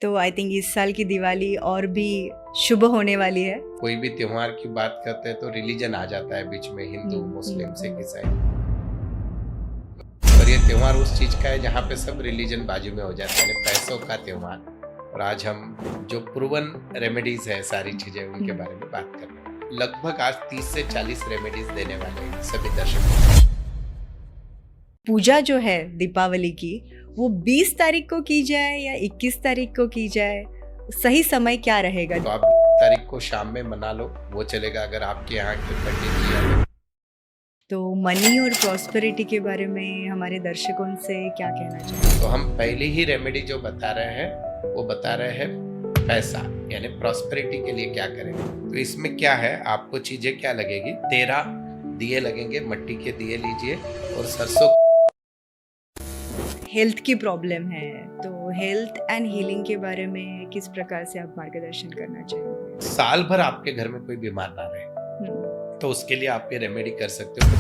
तो I think इस साल की दिवाली और भी शुभ होने वाली है। कोई भी त्योहार की बात करते हैं तो रिलीजन आ जाता है बीच में, हिंदू मुस्लिम सिख ईसाई। और ये त्योहार उस चीज का है जहाँ पे सब रिलीजन बाजू में हो जाते हैं, पैसों का त्योहार। और आज हम जो प्रूवन रेमेडीज है सारी चीजें उनके बारे में बात कर रहे हैं। लगभग आज 30 से 40 रेमेडीज देने वाले हैं सभी दर्शकों को। पूजा जो है दीपावली की वो 20 तारीख को की जाए या 21 तारीख को की जाए, सही समय क्या रहेगा? तो आप तारीख को शाम में मना लो, वो चलेगा अगर आपके यहाँ के पंडित जी हैं। तो मनी और प्रॉस्पेरिटी के बारे में हमारे दर्शकों से क्या कहना चाहिए? तो हम पहली ही रेमेडी जो बता रहे हैं वो बता रहे हैं पैसा यानी प्रॉस्पेरिटी के लिए क्या करें। तो इसमें क्या है, आपको चीजें क्या लगेगी, 13 दिए लगेंगे, मट्टी के दिए लीजिए और सरसों। हेल्थ की प्रॉब्लम है तो हेल्थ एंड हीलिंग के बारे में किस प्रकार से आप मार्गदर्शन करना चाहेंगे? साल भर आपके घर में कोई बीमार ना रहे तो उसके लिए आप ये रेमेडी कर सकते हो।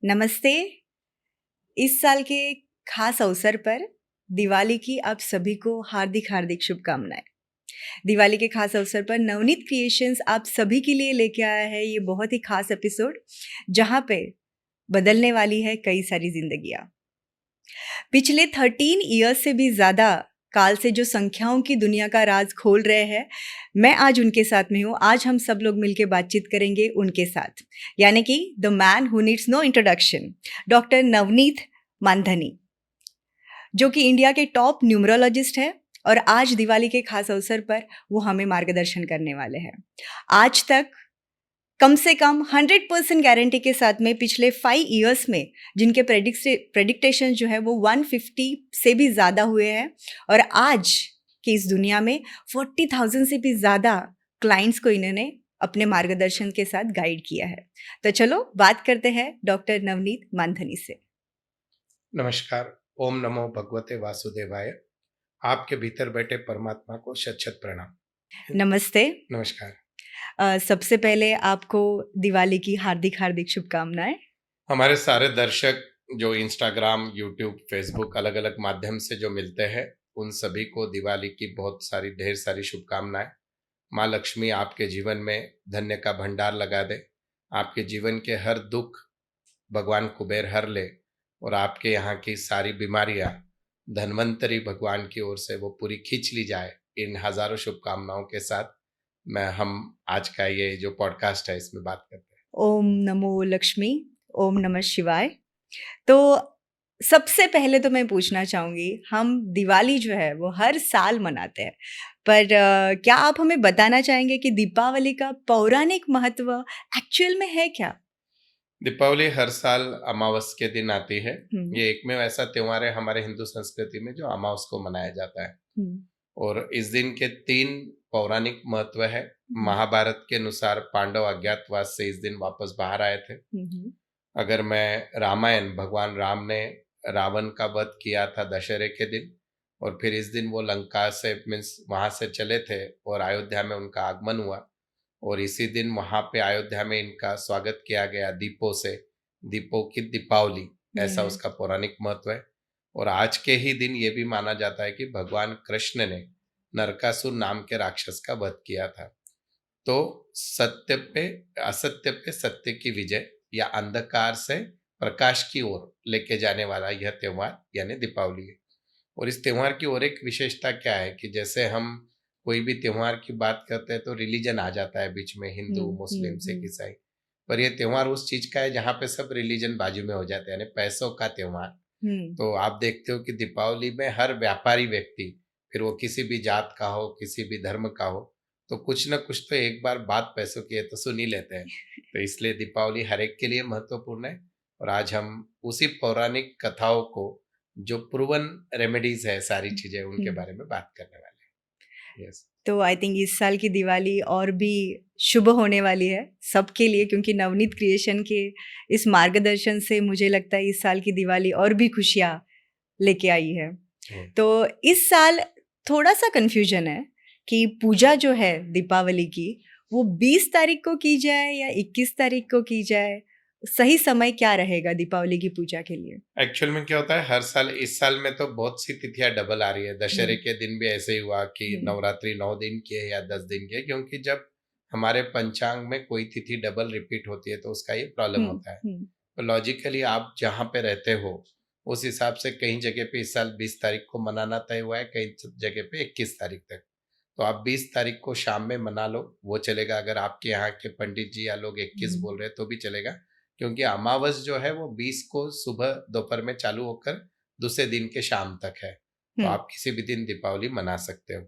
नमस्ते। इस साल के खास अवसर पर दिवाली की आप सभी को हार्दिक हार्दिक शुभकामनाएं। दिवाली के खास अवसर पर नवनीत क्रिएशंस आप सभी के लिए लेके आया है ये बहुत ही खास एपिसोड, जहां पे बदलने वाली है कई सारी जिंदगियां। पिछले 13 ईयर्स से भी ज्यादा काल से जो संख्याओं की दुनिया का राज खोल रहे हैं, मैं आज उनके साथ में हूँ। आज हम सब लोग मिलकर बातचीत करेंगे उनके साथ, यानी कि the man who needs no introduction, doctor Navneet Mandhani, जो कि इंडिया के टॉप न्यूमरोलॉजिस्ट है और आज दिवाली के खास अवसर पर वो हमें मार्गदर्शन करने वाले हैं। आज तक कम से कम 100% गारंटी के साथ में पिछले 5 इयर्स में जिनके प्रेडिक्टेशन जो है वो 150 से भी ज़्यादा हुए हैं और आज की इस दुनिया में 40,000 से भी ज़्यादा क्लाइंट्स को इन्होंने अपने मार्गदर्शन के साथ गाइड किया है। तो चलो बात करते हैं डॉक्टर नवनीत मानधनी से। नमस्कार, ओम नमो भगवते वासुदेवाय। आपके भीतर बैठे परमात्मा को शत शत प्रणाम। नमस्ते। नमस्कार। सबसे पहले आपको दिवाली की हार्दिक हार्दिक शुभकामनाएं। हमारे सारे दर्शक जो इंस्टाग्राम, यूट्यूब, फेसबुक अलग अलग माध्यम से जो मिलते हैं उन सभी को दिवाली की बहुत सारी ढेर सारी शुभकामनाएं। माँ लक्ष्मी आपके जीवन में धन्य का भंडार लगा दे, आपके जीवन के हर दुख भगवान कुबेर हर ले और आपके यहाँ की सारी बीमारियां धन्वंतरी भगवान की ओर से वो पूरी खींच ली जाए। इन हजारों शुभकामनाओं के साथ हम आज का ये जो पॉडकास्ट है इसमें बात करते हैं। ओम नमो लक्ष्मी, ओम नमः शिवाय। तो सबसे पहले तो मैं पूछना चाहूँगी, हम दिवाली जो है वो हर साल मनाते हैं, पर क्या आप हमें बताना चाहेंगे कि दीपावली का पौराणिक महत्व एक्चुअल में है क्या? दीपावली हर साल अमावस के दिन आती है। ये एकमेव ऐसा त्योहार है हमारे हिंदू संस्कृति में जो अमावस को मनाया जाता है। और इस दिन के 3 पौराणिक महत्व है। महाभारत के अनुसार पांडव अज्ञातवास से इस दिन वापस बाहर आए थे। अगर मैं रामायण, भगवान राम ने रावण का वध किया था दशहरे के दिन और फिर इस दिन वो लंका से मीन्स वहां से चले थे और अयोध्या में उनका आगमन हुआ और इसी दिन वहां पे अयोध्या में इनका स्वागत किया गया दीपों से, दीपों की दीपावली, ऐसा उसका पौराणिक महत्व है। और आज के ही दिन ये भी माना जाता है कि भगवान कृष्ण ने नरकासुर नाम के राक्षस का वध किया था। तो सत्य पे असत्य पे सत्य की विजय या अंधकार से प्रकाश की ओर लेके जाने वाला यह त्योहार यानी दीपावली है। और इस त्योहार की और एक विशेषता क्या है कि जैसे हम कोई भी त्योहार की बात करते हैं तो रिलीजन आ जाता है बीच में, हिंदू मुस्लिम सिख ईसाई। पर यह त्योहार उस चीज का है जहाँ पे सब रिलीजन बाजू में हो जाते हैं, यानी पैसों का त्योहार। तो आप देखते हो कि दीपावली में हर व्यापारी व्यक्ति, फिर वो किसी भी जात का हो, किसी भी धर्म का हो, तो कुछ न कुछ तो एक बार बात पैसों की है तो सुन ही लेते हैं। तो इसलिए दीपावली हर एक के लिए महत्वपूर्ण है। और आज हम उसी पौराणिक कथाओं को जो प्रूवन रेमेडीज है सारी चीजें उनके बारे में बात करने वाले हैं। तो आई थिंक इस साल की दिवाली और भी शुभ होने वाली है सबके लिए, क्योंकि नवनीत क्रिएशन के इस मार्गदर्शन से मुझे लगता है इस साल की दिवाली और भी खुशियाँ लेके आई है। तो इस साल थोड़ा सा कंफ्यूजन है कि पूजा जो है दीपावली की वो 20 तारीख को की जाए या 21 तारीख को की जाए, सही समय क्या रहेगा दीपावली की पूजा के लिए? एक्चुअल में क्या होता है, हर साल, इस साल में तो बहुत सी तिथियां डबल आ रही है। दशहरे हम्म, के दिन भी ऐसे ही हुआ कि हम्म, नवरात्रि 9 दिन की है या 10 दिन की है, क्योंकि जब हमारे पंचांग में कोई तिथि डबल रिपीट होती है तो उसका ये प्रॉब्लम हम्म, होता है। हम्म, तो लॉजिकली आप जहाँ पे रहते हो उस हिसाब से कहीं जगह पे इस साल 20 तारीख को मनाना तय हुआ है, कहीं जगह पे 21 तारीख तक। तो आप 20 तारीख को शाम में मना लो, वो चलेगा। अगर आपके यहाँ के पंडित जी या लोग 21 हम्म, बोल रहे हैं तो भी चलेगा, क्योंकि अमावस जो है वो 20 को सुबह दोपहर में चालू होकर दूसरे दिन के शाम तक है। तो हम्म, आप किसी भी दिन दीपावली मना सकते हो।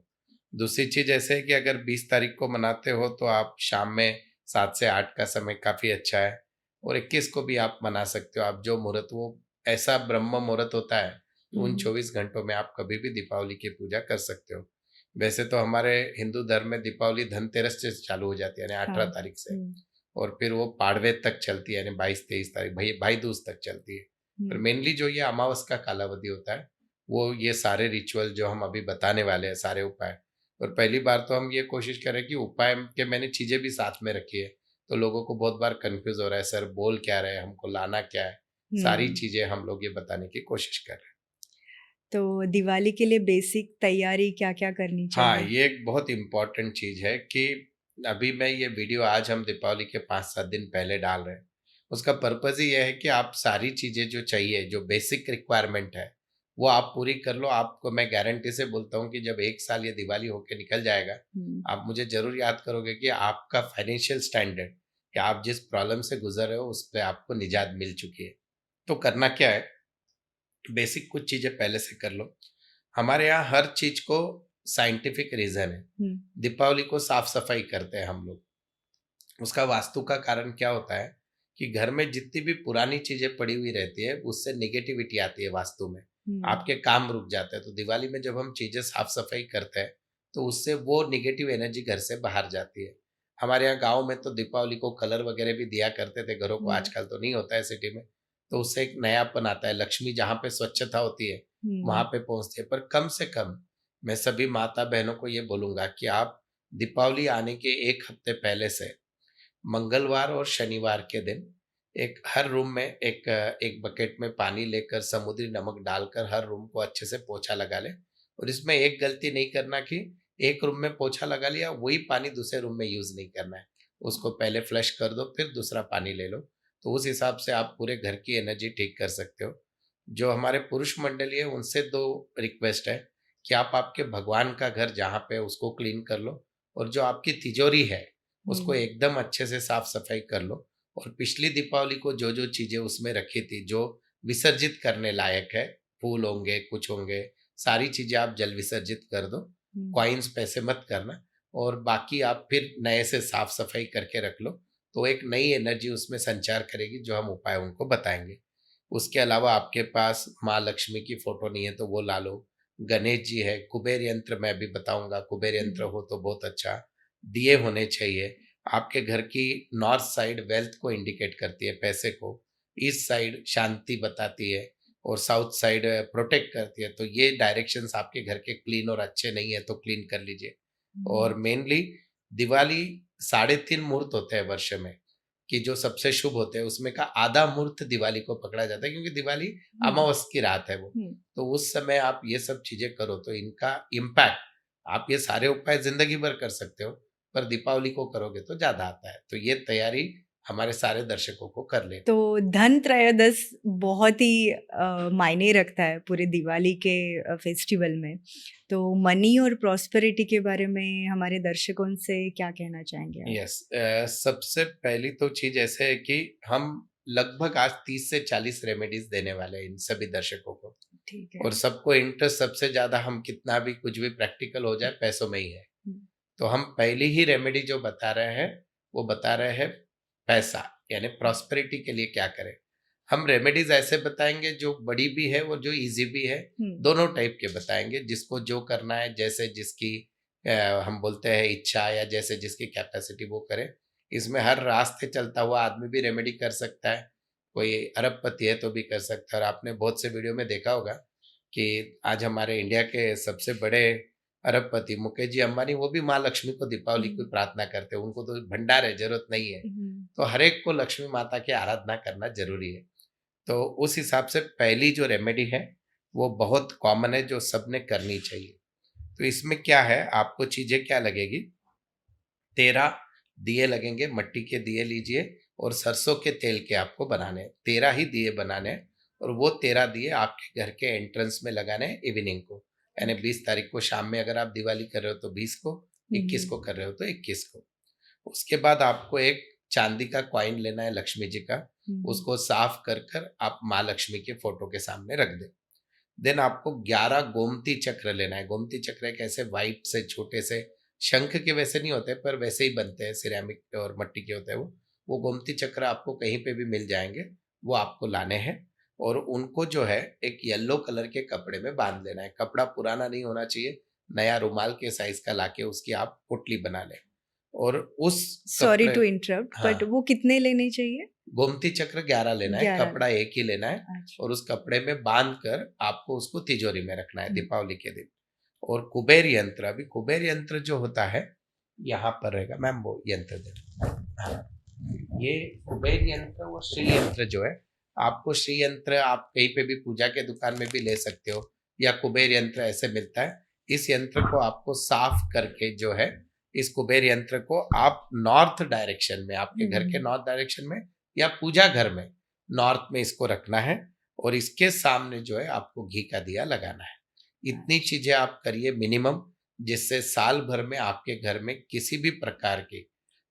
दूसरी चीज ऐसे है कि अगर 20 तारीख को मनाते हो तो आप शाम में 7 से 8 का समय काफी अच्छा है, और 21 को भी आप मना सकते हो। आप जो मुहूर्त, वो ऐसा ब्रह्म मुहूर्त होता है, तो उन हम्म, 24 घंटों में आप कभी भी दीपावली की पूजा कर सकते हो। वैसे तो हमारे हिंदू धर्म में दीपावली धनतेरस से चालू हो जाती है, यानी हाँ, 18 तारीख से, और फिर वो पाड़वे तक चलती है, यानी 22-23 तारीख, भाई दूज तक चलती है। पर हम्म, मेनली जो ये अमावस का कालावधि होता है, वो ये सारे रिचुअल जो हम अभी बताने वाले हैं, सारे उपाय। और पहली बार तो हम ये कोशिश करें कि उपाय के मैंने चीजें भी साथ में रखी है, तो लोगों को बहुत बार कंफ्यूज हो रहा है, सर बोल क्या रहे हैं, हमको लाना क्या है। सारी हम्म। चीजें हम लोग ये बताने की कोशिश कर रहे हैं। तो दिवाली के लिए बेसिक तैयारी क्या-क्या करनी हाँ, चाहिए? ये एक बहुत इम्पोर्टेंट चीज है कि अभी मैं ये वीडियो आज हम दीपावली के 5-7 दिन पहले डाल रहे हैं। उसका पर्पज ही ये है कि आप सारी चीजें जो चाहिए, जो बेसिक रिक्वायरमेंट है, वो आप पूरी कर लो। आपको मैं गारंटी से बोलता हूँ कि जब एक साल ये दिवाली होके निकल जाएगा, हुँ, आप मुझे जरूर याद करोगे कि आपका फाइनेंशियल स्टैंडर्ड, या आप जिस प्रॉब्लम से गुजर रहे हो उस पर आपको निजात मिल चुकी है। तो करना क्या है, बेसिक कुछ चीजें पहले से कर लो। हमारे यहाँ हर चीज को साइंटिफिक रीजन है। हुँ, दीपावली को साफ सफाई करते हैं हम लोग। उसका वास्तु का कारण क्या होता है कि घर में जितनी भी पुरानी चीजें पड़ी हुई रहती है उससे नेगेटिविटी आती है वास्तु में, हुँ, आपके काम रुक जाते हैं। तो दिवाली में जब हम चीजें साफ सफाई करते हैं तो उससे वो नेगेटिव एनर्जी घर से बाहर जाती है। हमारे यहाँ गांव में तो दीपावली को कलर वगैरह भी दिया करते थे घरों को, हुँ, आजकल तो नहीं होता है सिटी में। तो उससे एक नयापन आता है, लक्ष्मी जहाँ पे स्वच्छता होती है वहां हुँ, पे पहुंचती है। पर कम से कम मैं सभी माता बहनों को ये बोलूंगा कि आप दीपावली आने के 1 हफ्ते पहले से मंगलवार और शनिवार के दिन एक हर रूम में एक बकेट में पानी लेकर समुद्री नमक डालकर हर रूम को अच्छे से पोछा लगा ले। और इसमें एक गलती नहीं करना कि एक रूम में पोछा लगा लिया, वही पानी दूसरे रूम में यूज नहीं करना है। उसको पहले फ्लश कर दो, फिर दूसरा पानी ले लो। तो उस हिसाब से आप पूरे घर की एनर्जी ठीक कर सकते हो। जो हमारे पुरुष मंडली है उनसे दो रिक्वेस्ट है कि आप आपके भगवान का घर जहाँ पे उसको क्लीन कर लो, और जो आपकी तिजोरी है उसको हुँ, एकदम अच्छे से साफ सफाई कर लो। और पिछली दीपावली को जो जो चीजें उसमें रखी थी, जो विसर्जित करने लायक है, फूल होंगे, कुछ होंगे, सारी चीजें आप जल विसर्जित कर दो। हुँ, कॉइन्स पैसे मत करना, और बाकी आप फिर नए से साफ सफाई करके रख लो। तो एक नई एनर्जी उसमें संचार करेगी, जो हम उपाय उनको बताएंगे। उसके अलावा आपके पास माँ लक्ष्मी की फोटो नहीं है तो वो ला लो। गणेश जी है, कुबेर यंत्र मैं भी बताऊंगा, कुबेर यंत्र हुँ, हो तो बहुत अच्छा। दिए होने चाहिए। आपके घर की नॉर्थ साइड वेल्थ को इंडिकेट करती है, पैसे को। ईस्ट साइड शांति बताती है, और साउथ साइड प्रोटेक्ट करती है। तो ये डायरेक्शंस आपके घर के क्लीन और अच्छे नहीं है तो क्लीन कर लीजिए। हुँ, और मेनली दिवाली 3.5 मुहूर्त होते हैं वर्ष में, कि जो सबसे शुभ होते हैं उसमें का आधा मुहूर्त दिवाली को पकड़ा जाता है, क्योंकि दिवाली हुँ, अमावस की रात है वो। हुँ। तो उस समय आप ये सब चीजें करो तो इनका इम्पैक्ट, आप ये सारे उपाय जिंदगी भर कर सकते हो, पर दीपावली को करोगे तो ज्यादा आता है। तो ये तैयारी हमारे सारे दर्शकों को कर लेनी। तो धन त्रयोदश बहुत ही मायने रखता है पूरे दिवाली के फेस्टिवल में। तो मनी और प्रॉस्पेरिटी के बारे में हमारे दर्शकों से क्या कहना चाहेंगे आप? यस, सबसे पहली तो चीज ऐसे है कि हम लगभग आज 30 से 40 रेमेडीज देने वाले हैं इन सभी दर्शकों को। ठीक है। और सबको इंटरेस्ट सबसे ज्यादा, हम कितना भी कुछ भी प्रैक्टिकल हो जाए, पैसों में ही है। हुँ, तो हम पहली ही रेमेडी जो बता रहे हैं, वो बता रहे हैं पैसा, यानी प्रॉस्पेरिटी के लिए क्या करें। हम रेमेडीज ऐसे बताएंगे जो बड़ी भी है और जो इजी भी है, हुँ, दोनों टाइप के बताएंगे। जिसको जो करना है, जैसे जिसकी हम बोलते हैं इच्छा, या जैसे जिसकी कैपेसिटी, वो करे। इसमें हर रास्ते चलता हुआ आदमी भी रेमेडी कर सकता है। कोई अरबपति है तो भी कर सकता है। और आपने बहुत से वीडियो में देखा होगा कि आज हमारे इंडिया के सबसे बड़े अरबपति मुकेश जी अंबानी, वो भी माँ लक्ष्मी को दीपावली की प्रार्थना करते हैं, उनको तो भंडार है, जरूरत नहीं है। तो हर एक को लक्ष्मी माता की आराधना करना जरूरी है। तो उस हिसाब से पहली जो रेमेडी है वो बहुत कॉमन है, जो सबने करनी चाहिए। तो इसमें क्या है, आपको चीजें क्या लगेगी, 13 दिए लगेंगे, मट्टी के दिए लीजिए और सरसों के तेल के आपको बनाने हैं। 13 ही दिए बनाने हैं और वो 13 दिए आपके घर के एंट्रेंस में लगाने हैं इवनिंग को, यानी 20 तारीख को शाम में अगर आप दिवाली कर रहे हो तो 20 को, 21 को कर रहे हो तो 21 को। उसके बाद आपको एक चांदी का कॉइन लेना है लक्ष्मी जी का, उसको साफ कर कर आप माँ लक्ष्मी के फोटो के सामने रख दे। देन आपको 11 गोमती चक्र लेना है। गोमती चक्र एक ऐसे व्हाइट से छोटे से शंख के वैसे नहीं होते, पर वैसे ही बनते हैं, सिरेमिक और मट्टी के होते हैं वो गोमती चक्र आपको कहीं पे भी मिल जाएंगे, वो आपको लाने हैं। और उनको जो है एक येलो कलर के कपड़े में बांध लेना है। कपड़ा पुराना नहीं होना चाहिए, नया रुमाल के साइज का लाके उसकी आप पुतली बना लें। और उस सॉरी कपड़े, टू इंटरप्ट, बट हाँ, वो कितने लेने चाहिए? गोमती चक्र 11 लेना है, 11। कपड़ा एक ही लेना है अच्छा। और उस कपड़े में बांध कर आपको उसको तिजोरी में रखना है हम्म, दीपावली के दिन। और कुबेर यंत्र, अभी कुबेर यंत्र जो होता है यहाँ पर रहेगा, मैम वो यंत्र दे। हाँ, ये कुबेर यंत्र और श्री यंत्र जो है, आपको श्री यंत्र आप कहीं पे भी पूजा के दुकान में भी ले सकते हो, या कुबेर यंत्र ऐसे मिलता है। इस यंत्र को आपको साफ करके जो है, इस कुबेर यंत्र को आप नॉर्थ डायरेक्शन में, आपके घर के नॉर्थ डायरेक्शन में या पूजा घर में नॉर्थ में इसको रखना है। और इसके सामने जो है आपको घी का दिया लगाना है। इतनी चीजें आप करिए मिनिमम, जिससे साल भर में आपके घर में किसी भी प्रकार की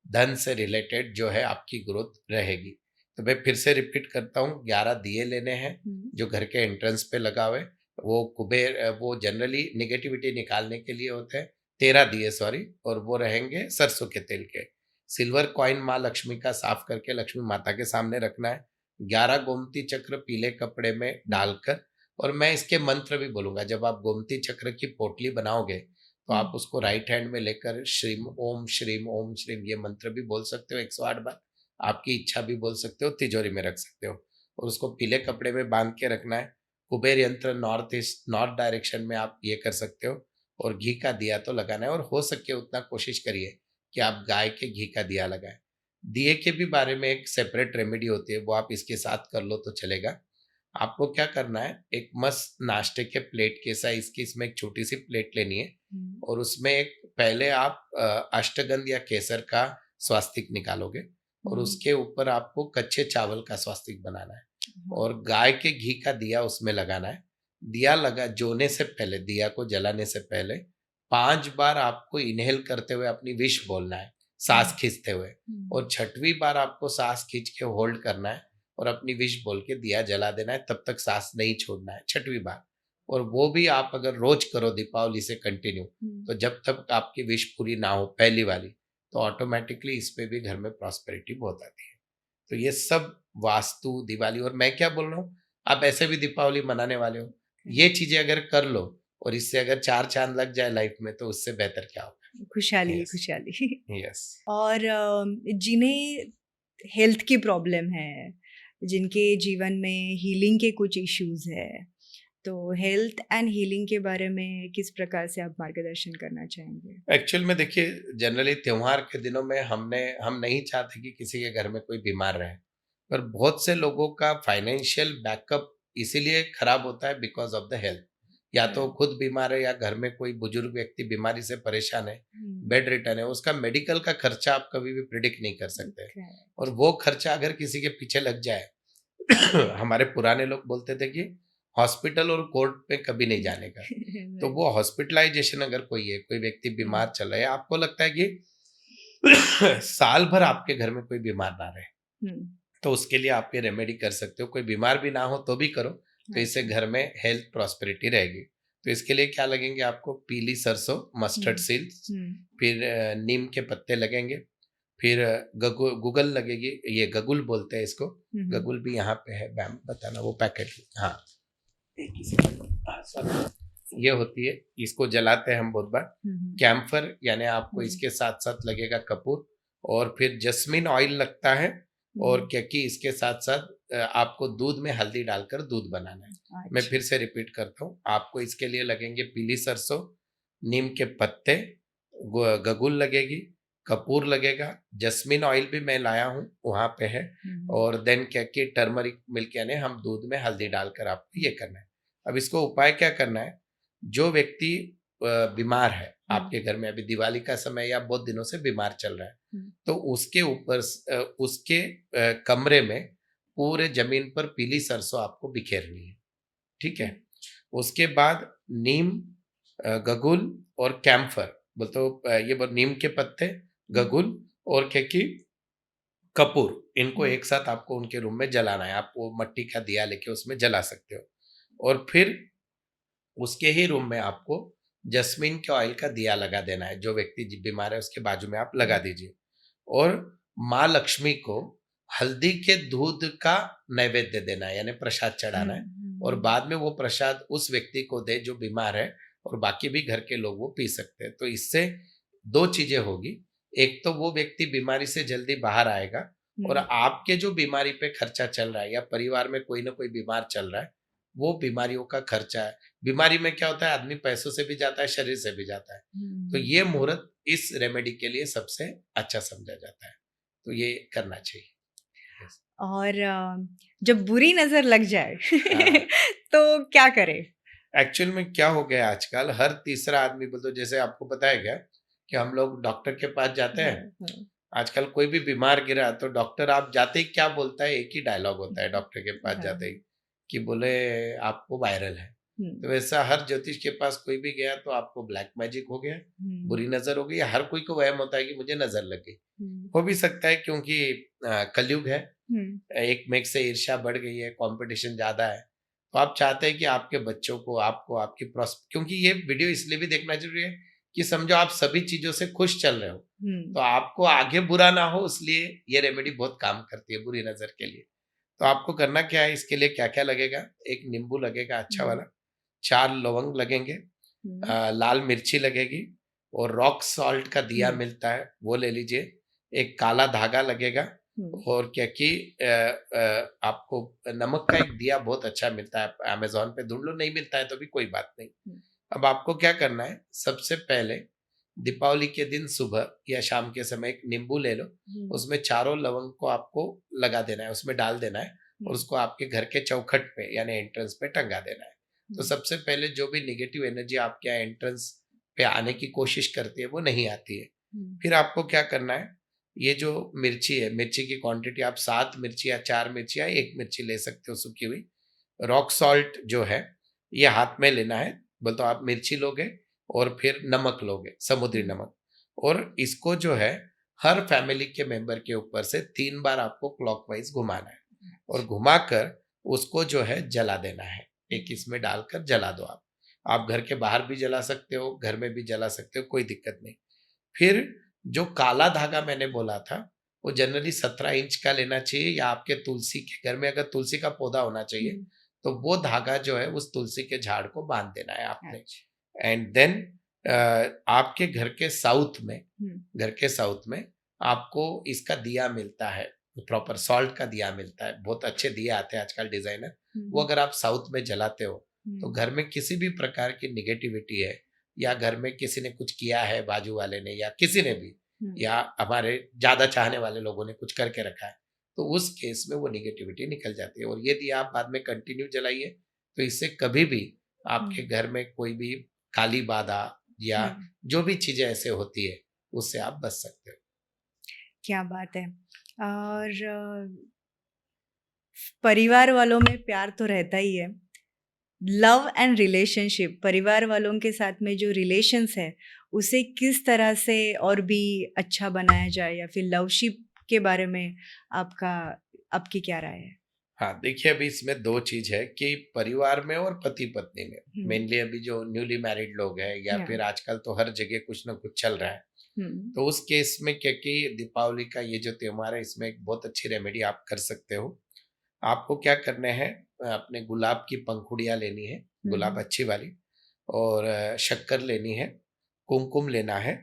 धन से रिलेटेड जो है आपकी ग्रोथ रहेगी। तो मैं फिर से रिपीट करता हूँ, 11 दिए लेने हैं जो घर के एंट्रेंस पे लगा हुए। वो कुबेर, वो जनरली निगेटिविटी निकालने के लिए होते हैं। 13 दिए, सॉरी, और वो रहेंगे सरसों के तेल के। सिल्वर कॉइन माँ लक्ष्मी का साफ करके लक्ष्मी माता के सामने रखना है। 11 गोमती चक्र पीले कपड़े में डालकर, और मैं इसके मंत्र भी बोलूंगा। जब आप गोमती चक्र की पोटली बनाओगे तो आप उसको राइट हैंड में लेकर श्रीम ओम श्रीम ये मंत्र भी बोल सकते हो 108 बार। आपकी इच्छा भी बोल सकते हो, तिजोरी में रख सकते हो और उसको पीले कपड़े में बांध के रखना है। कुबेर यंत्र नॉर्थ ईस्ट, नॉर्थ डायरेक्शन में आप ये कर सकते हो। और घी का दिया तो लगाना है, और हो सके उतना कोशिश करिए कि आप गाय के घी का दिया लगाएं। दिए के भी बारे में एक सेपरेट रेमेडी होती है, वो आप इसके साथ कर लो तो चलेगा। आपको क्या करना है, एक मस्त नाश्ते के प्लेट के साइज की इसमें एक छोटी सी प्लेट लेनी है और उसमें एक पहले आप अष्टगंध या केसर का स्वास्तिक निकालोगे और उसके ऊपर आपको कच्चे चावल का स्वास्तिक बनाना है और गाय के घी का दिया उसमें लगाना है। दिया लगा जोने से पहले, दिया को जलाने से पहले 5 बार आपको इनहेल करते हुए अपनी विश बोलना है, सांस खींचते हुए। और 6वीं बार आपको सांस खींच के होल्ड करना है और अपनी विश बोल के दिया जला देना है, तब तक सांस नहीं छोड़ना है 6वीं बार। और वो भी आप अगर रोज करो दीपावली से कंटिन्यू, तो जब तक आपकी विश पूरी ना हो पहली वाली, तो ऑटोमेटिकली इस पे भी घर में प्रॉस्पेरिटी बहुत आती है। तो ये सब वास्तु, दिवाली, और मैं क्या बोल रहा हूँ, आप ऐसे भी दीपावली मनाने वाले हो, ये चीजें अगर कर लो और इससे अगर 4 चांद लग जाए लाइफ में, तो उससे बेहतर क्या होगा। खुशहाली यस, खुशहाली। यस। और जिन्हें हेल्थ की प्रॉब्लम है, जिनके जीवन में हीलिंग के कुछ इश्यूज है, तो हेल्थ एंड हीलिंग के बारे में किस प्रकार से आप मार्गदर्शन करना चाहेंगे? एक्चुअल में देखिए, जनरली त्योहार के दिनों में हम नहीं चाहते कि किसी के घर में कोई बीमार रहे, पर बहुत से लोगों का फाइनेंशियल बैकअप इसीलिए खराब होता है बिकॉज ऑफ द हेल्थ। या तो वो खुद बीमार है या घर में कोई बुजुर्ग व्यक्ति बीमारी से परेशान है, बेड रिटर्न है, उसका मेडिकल का खर्चा आप कभी भी प्रिडिक्ट नहीं कर सकते। और वो खर्चा अगर किसी के पीछे लग जाए हमारे पुराने लोग बोलते थे कि हॉस्पिटल और कोर्ट पे कभी नहीं जाने का। तो वो हॉस्पिटलाइजेशन अगर कोई है, कोई व्यक्ति बीमार चल रहा है, आपको लगता है कि साल भर आपके घर में कोई बीमार ना रहे, तो उसके लिए आप ये रेमेडी कर सकते हो। कोई बीमार भी ना हो तो भी करो, तो इससे घर में हेल्थ प्रॉस्पेरिटी रहेगी। तो इसके लिए क्या लगेंगे आपको, पीली सरसों, मस्टर्ड सीड्स, फिर नीम के पत्ते लगेंगे, फिर गूगल लगेगी, ये गगुल बोलते हैं इसको, गगुल भी यहाँ पे है, मैम बताना वो पैकेट। हाँ, एक ही सेकंड। हाँ, sorry। ये होती है, इसको जलाते हैं हम बहुत बार। कैम्फर, यानी आपको इसके साथ साथ लगेगा कपूर, और फिर जस्मिन ऑयल लगता है। और क्योंकि इसके साथ साथ आपको दूध में हल्दी डालकर दूध बनाना है। मैं फिर से रिपीट करता हूँ, आपको इसके लिए लगेंगे पीली सरसों, नीम के पत्ते, गगुल लगेगी, कपूर लगेगा, जस्मिन ऑयल भी मैं लाया हूँ, वहाँ पे है। और देन क्या कि टर्मरिक मिल्क यानी हम दूध में हल्दी डालकर आपको ये करना है। अब इसको उपाय क्या करना है, जो व्यक्ति बीमार है आपके घर में, अभी दिवाली का समय या बहुत दिनों से बीमार चल रहा है, तो उसके ऊपर उसके कमरे में पूरे जमीन पर पीली सरसों आपको बिखेरनी है, ठीक है। उसके बाद नीम, गगुल और कैम्फर, बोल तो नीम के पत्ते, गगुल और क्या कि कपूर, इनको एक साथ आपको उनके रूम में जलाना है। आप वो मट्टी का दिया लेके उसमें जला सकते हो। और फिर उसके ही रूम में आपको जस्मिन के ऑयल का दिया लगा देना है। जो व्यक्ति बीमार है उसके बाजू में आप लगा दीजिए। और माँ लक्ष्मी को हल्दी के दूध का नैवेद्य देना है, यानी प्रसाद चढ़ाना है। और बाद में वो प्रसाद उस व्यक्ति को दे जो बीमार है, और बाकी भी घर के लोग वो पी सकते हैं। तो इससे दो चीजें होगी, एक तो वो व्यक्ति बीमारी से जल्दी बाहर आएगा, और आपके जो बीमारी पे खर्चा चल रहा है या परिवार में कोई ना कोई बीमार चल रहा है, वो बीमारियों का खर्चा है। बीमारी में क्या होता है, आदमी पैसों से भी जाता है, शरीर से भी जाता है। तो ये मुहूर्त इस रेमेडी के लिए सबसे अच्छा समझा जाता है, तो ये करना चाहिए। और जब बुरी नजर लग जाए तो क्या करें? एक्चुअल में क्या हो गया आजकल, हर तीसरा आदमी बोलते, जैसे आपको पता है क्या कि हम लोग डॉक्टर के पास जाते हैं, आजकल कोई भी बीमार गिरा तो डॉक्टर आप जाते ही क्या बोलता है, एक ही डायलॉग होता है डॉक्टर के पास जाते ही, कि बोले आपको वायरल है। तो वैसा हर ज्योतिष के पास कोई भी गया तो आपको ब्लैक मैजिक हो गया, बुरी नजर हो गई। हर कोई को वहम होता है कि मुझे नजर लग गई। हो भी सकता है क्योंकि कलयुग है, एक में एक से ईर्ष्या बढ़ गई है, कंपटीशन ज्यादा है। तो आप चाहते हैं कि आपके बच्चों को, आपको, आपकी क्योंकि ये वीडियो इसलिए भी देखना जरूरी है कि समझो आप सभी चीजों से खुश चल रहे हो, तो आपको आगे बुरा ना हो, इसलिए ये रेमेडी बहुत काम करती है बुरी नजर के लिए। तो आपको करना क्या है, इसके लिए क्या क्या लगेगा, एक नींबू लगेगा अच्छा वाला, 4 लवंग लगेंगे, लाल मिर्ची लगेगी, और रॉक सॉल्ट का दिया मिलता है वो ले लीजिए, एक काला धागा लगेगा, और क्या कि आपको नमक का एक दिया बहुत अच्छा मिलता है, अमेज़न पे ढूंढ लो, नहीं मिलता है तो भी कोई बात नहीं। अब आपको क्या करना है, सबसे पहले दीपावली के दिन सुबह या शाम के समय एक नींबू ले लो, उसमें चारों लवंग को आपको लगा देना है, उसमें डाल देना है, और उसको आपके घर के चौखट पे यानी एंट्रेंस पे टंगा देना है। तो सबसे पहले जो भी निगेटिव एनर्जी आपके यहाँ एंट्रेंस पे आने की कोशिश करती है वो नहीं आती है। फिर आपको क्या करना है, ये जो मिर्ची है, मिर्ची की क्वांटिटी आप 7 मिर्ची या 4 मिर्ची या 1 मिर्ची ले सकते हो सूखी हुई। रॉक सॉल्ट जो है ये हाथ में लेना है, बोल तो आप मिर्ची लोगे और फिर नमक लोगे, समुद्री नमक, और इसको जो है हर फैमिली के मेंबर के ऊपर से 3 बार आपको क्लॉकवाइज घुमाना है, और घुमाकर उसको जो है जला देना है। एक इसमें डालकर जला दो आप घर के बाहर भी जला सकते हो, घर में भी जला सकते हो, कोई दिक्कत नहीं। फिर जो काला धागा मैंने बोला था वो जनरली 17 इंच का लेना चाहिए, या आपके तुलसी के घर में अगर तुलसी का पौधा होना चाहिए तो वो धागा जो है उस तुलसी के झाड़ को बांध देना है आपने। एंड देन आपके घर के साउथ में आपको इसका दिया मिलता है, प्रॉपर सॉल्ट का दिया मिलता है, बहुत अच्छे दिए आते हैं आजकल डिजाइनर, वो अगर आप साउथ में जलाते हो तो घर में किसी भी प्रकार की निगेटिविटी है, या घर में किसी ने कुछ किया है, बाजू वाले ने या किसी ने भी, या हमारे ज्यादा चाहने वाले लोगों ने कुछ करके रखा है, तो उस केस में वो निगेटिविटी निकल जाती है। और ये दिया आप बाद में कंटिन्यू जलाइए, तो इससे कभी भी आपके घर में कोई भी काली बाधा या जो भी चीजें ऐसे होती है उससे आप बच सकते हो। क्या बात है। और परिवार वालों में प्यार तो रहता ही है, लव एंड रिलेशनशिप, परिवार वालों के साथ में जो रिलेशंस है उसे किस तरह से और भी अच्छा बनाया जाए, या फिर लवशिप के बारे में आपकी क्या राय है? हाँ, देखिए अभी इसमें 2 चीज है कि परिवार में और पति पत्नी में, मेनली अभी जो न्यूली मैरिड लोग हैं या फिर आजकल तो हर जगह कुछ ना कुछ चल रहा है, तो उस केस में क्या कि दीपावली का ये जो त्योहार है इसमें एक बहुत अच्छी रेमेडी आप कर सकते हो। आपको क्या करना है, अपने गुलाब की पंखुड़ियाँ लेनी है, गुलाब अच्छी वाली, और शक्कर लेनी है, कुमकुम लेना है,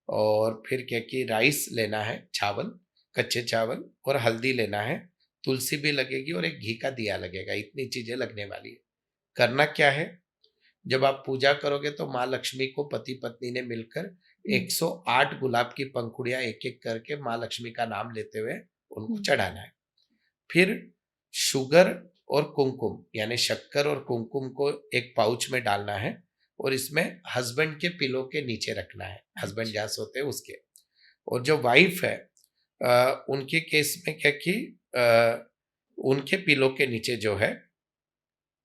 और फिर क्या कि राइस लेना है, चावल, कच्चे चावल, और हल्दी लेना है, तुलसी भी लगेगी, और एक घी का दिया लगेगा। इतनी चीजें लगने वाली है। करना क्या है, जब आप पूजा करोगे तो माँ लक्ष्मी को पति पत्नी ने मिलकर 108 गुलाब की पंखुड़ियां एक एक करके माँ लक्ष्मी का नाम लेते हुए उनको चढ़ाना है। फिर शुगर और कुमकुम यानी शक्कर और कुमकुम को एक पाउच में डालना है और इसमें हस्बैंड के पिलो के नीचे रखना है, हस्बैंड जहाँ सोते हैं उसके। और जो वाइफ है उनके केस में क्या कि उनके पिलो के नीचे जो है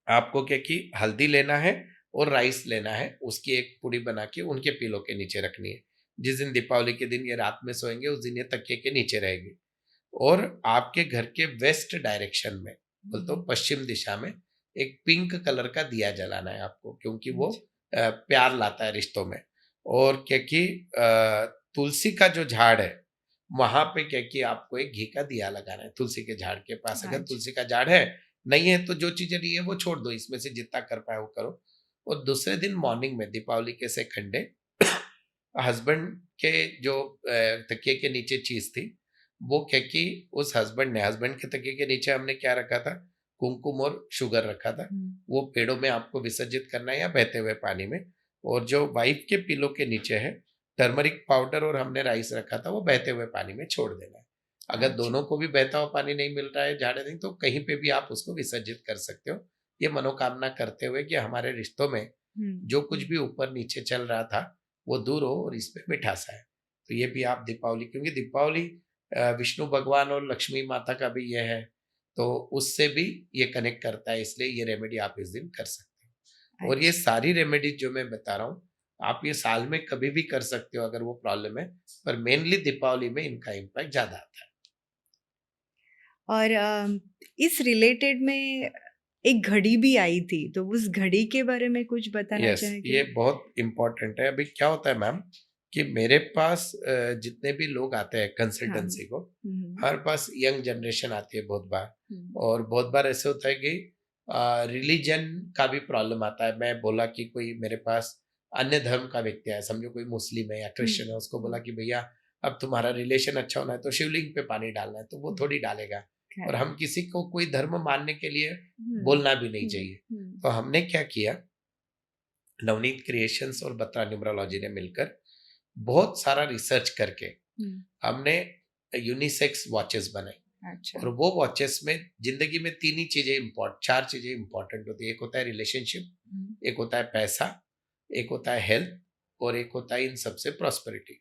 आपको क्या कि हल्दी लेना है और राइस लेना है, उसकी एक पुड़ी बना के उनके पिलो के नीचे रखनी है। जिस दिन दीपावली के दिन ये रात में सोएंगे उस दिन ये तकिए के नीचे रहेगी। और आपके घर के वेस्ट डायरेक्शन में, बोल तो पश्चिम दिशा में, एक पिंक कलर का दिया जलाना है आपको, क्योंकि वो प्यार लाता है रिश्तों में। और क्या कि तुलसी का जो झाड़ है वहां पे क्या कि आपको एक घी का दिया लगाना है तुलसी के झाड़ के पास। अगर तुलसी का झाड़ है, नहीं है तो जो चीजें नहीं है वो छोड़ दो, इसमें से जितना कर पाए वो करो। और दूसरे दिन मॉर्निंग में दीपावली के सेकंड डे हस्बैंड के जो तकिए के नीचे चीज थी वो क्या कि उस हस्बैंड के तकिए के नीचे हमने क्या रखा था, कुमकुम और शुगर रखा था। वो पेड़ों में आपको विसर्जित करना है या बहते हुए पानी में। और जो वाइफ के पिलो के नीचे है टर्मरिक पाउडर और हमने राइस रखा था वो बहते हुए पानी में छोड़ देना है। अगर दोनों को भी बहता हुआ पानी नहीं मिल रहा है, झाड़े नहीं, तो कहीं पे भी आप उसको विसर्जित कर सकते हो, ये मनोकामना करते हुए कि हमारे रिश्तों में जो कुछ भी ऊपर नीचे चल रहा था वो दूर हो और इसमें मिठास आए। तो ये भी आप दीपावली, क्योंकि दीपावली विष्णु भगवान और लक्ष्मी माता का भी ये है, तो उससे भी ये कनेक्ट करता है, इसलिए ये रेमेडी आप इस दिन कर सकते हो। और ये सारी रेमेडी जो मैं बता रहा हूँ आप ये साल में कभी भी कर सकते हो अगर वो प्रॉब्लम है, पर मेनली दीपावली में इनका इम्पैक्ट ज्यादा आता है। और इस रिलेटेड में एक घड़ी भी आई थी, तो उस घड़ी के बारे में कुछ बताना यस, चाहेंगे? ये बहुत इम्पोर्टेंट है। अभी क्या होता है मैम कि मेरे पास जितने भी लोग आते हैं कंसल्टेंसी को, हमारे पास यंग जनरेशन आती है बहुत बार। और बहुत बार ऐसे होता है कि रिलीजन का भी प्रॉब्लम आता है। मैं बोला कि कोई मेरे पास अन्य धर्म का व्यक्ति है, समझो कोई मुस्लिम है या क्रिश्चियन है, उसको बोला कि भैया अब तुम्हारा रिलेशन अच्छा होना है तो शिवलिंग पे पानी डालना है, तो वो थोड़ी डालेगा। और हम किसी को कोई धर्म मानने के लिए बोलना भी नहीं चाहिए। तो हमने क्या किया, नवनीत क्रिएशंस और बत्रा न्यूमरोलॉजी ने मिलकर बहुत सारा रिसर्च करके हमने यूनिसेक्स वॉचेस बनाई। अच्छा। और वो वॉचेस में जिंदगी में चार चीजें इंपॉर्टेंट होती है। एक होता है रिलेशनशिप, एक होता है पैसा, एक होता है हेल्थ, और एक होता है इन सबसे प्रॉस्पेरिटी,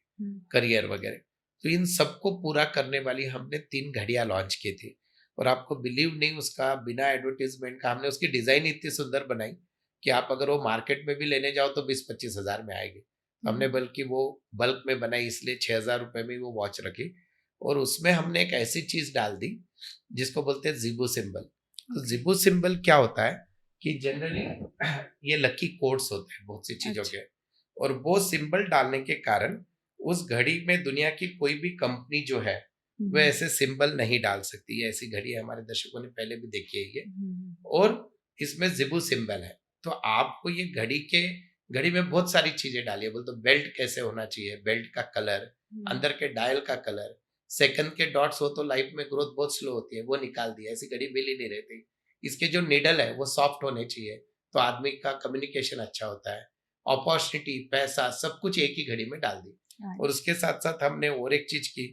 करियर वगैरह। तो इन सबको पूरा करने वाली हमने 3 घड़ियां लॉन्च की थी। और आपको बिलीव नहीं, उसका बिना एडवर्टीजमेंट का हमने उसकी डिजाइन इतनी सुंदर बनाई कि आप अगर वो मार्केट में भी लेने जाओ तो 20-25 हजार में आएगी। हमने बल्कि वो बल्क में बनाई, इसलिए 6,000 रुपए में वो वॉच रखी। और उसमें हमने एक ऐसी चीज डाल दी जिसको बोलते हैं जिबू सिंबल। तो जिबू सिंबल क्या होता है कि जनरली ये लकी कोड्स होते हैं बहुत सी चीजों के। और वो सिंबल डालने के कारण उस घड़ी में दुनिया की कोई भी कंपनी जो है वो ऐसे सिंबल नहीं डाल सकती है। ऐसी घड़ी हमारे दर्शकों ने पहले भी देखी है ये। और इसमें जिबू सिंबल है। तो आपको ये घड़ी में बहुत सारी चीजें डाली है। बोलते बेल्ट कैसे होना चाहिए, बेल्ट का कलर, अंदर के डायल का कलर, सेकंड के डॉट्स हो तो लाइफ में ग्रोथ बहुत स्लो होती है, वो निकाल दिया। ऐसी घड़ी मिल ही नहीं रहती। इसके जो निडल है वो सॉफ्ट होने चाहिए, तो आदमी का कम्युनिकेशन अच्छा होता है। अपॉर्चुनिटी, पैसा, सब कुछ एक ही घड़ी में डाल दी। और उसके साथ साथ हमने और एक चीज की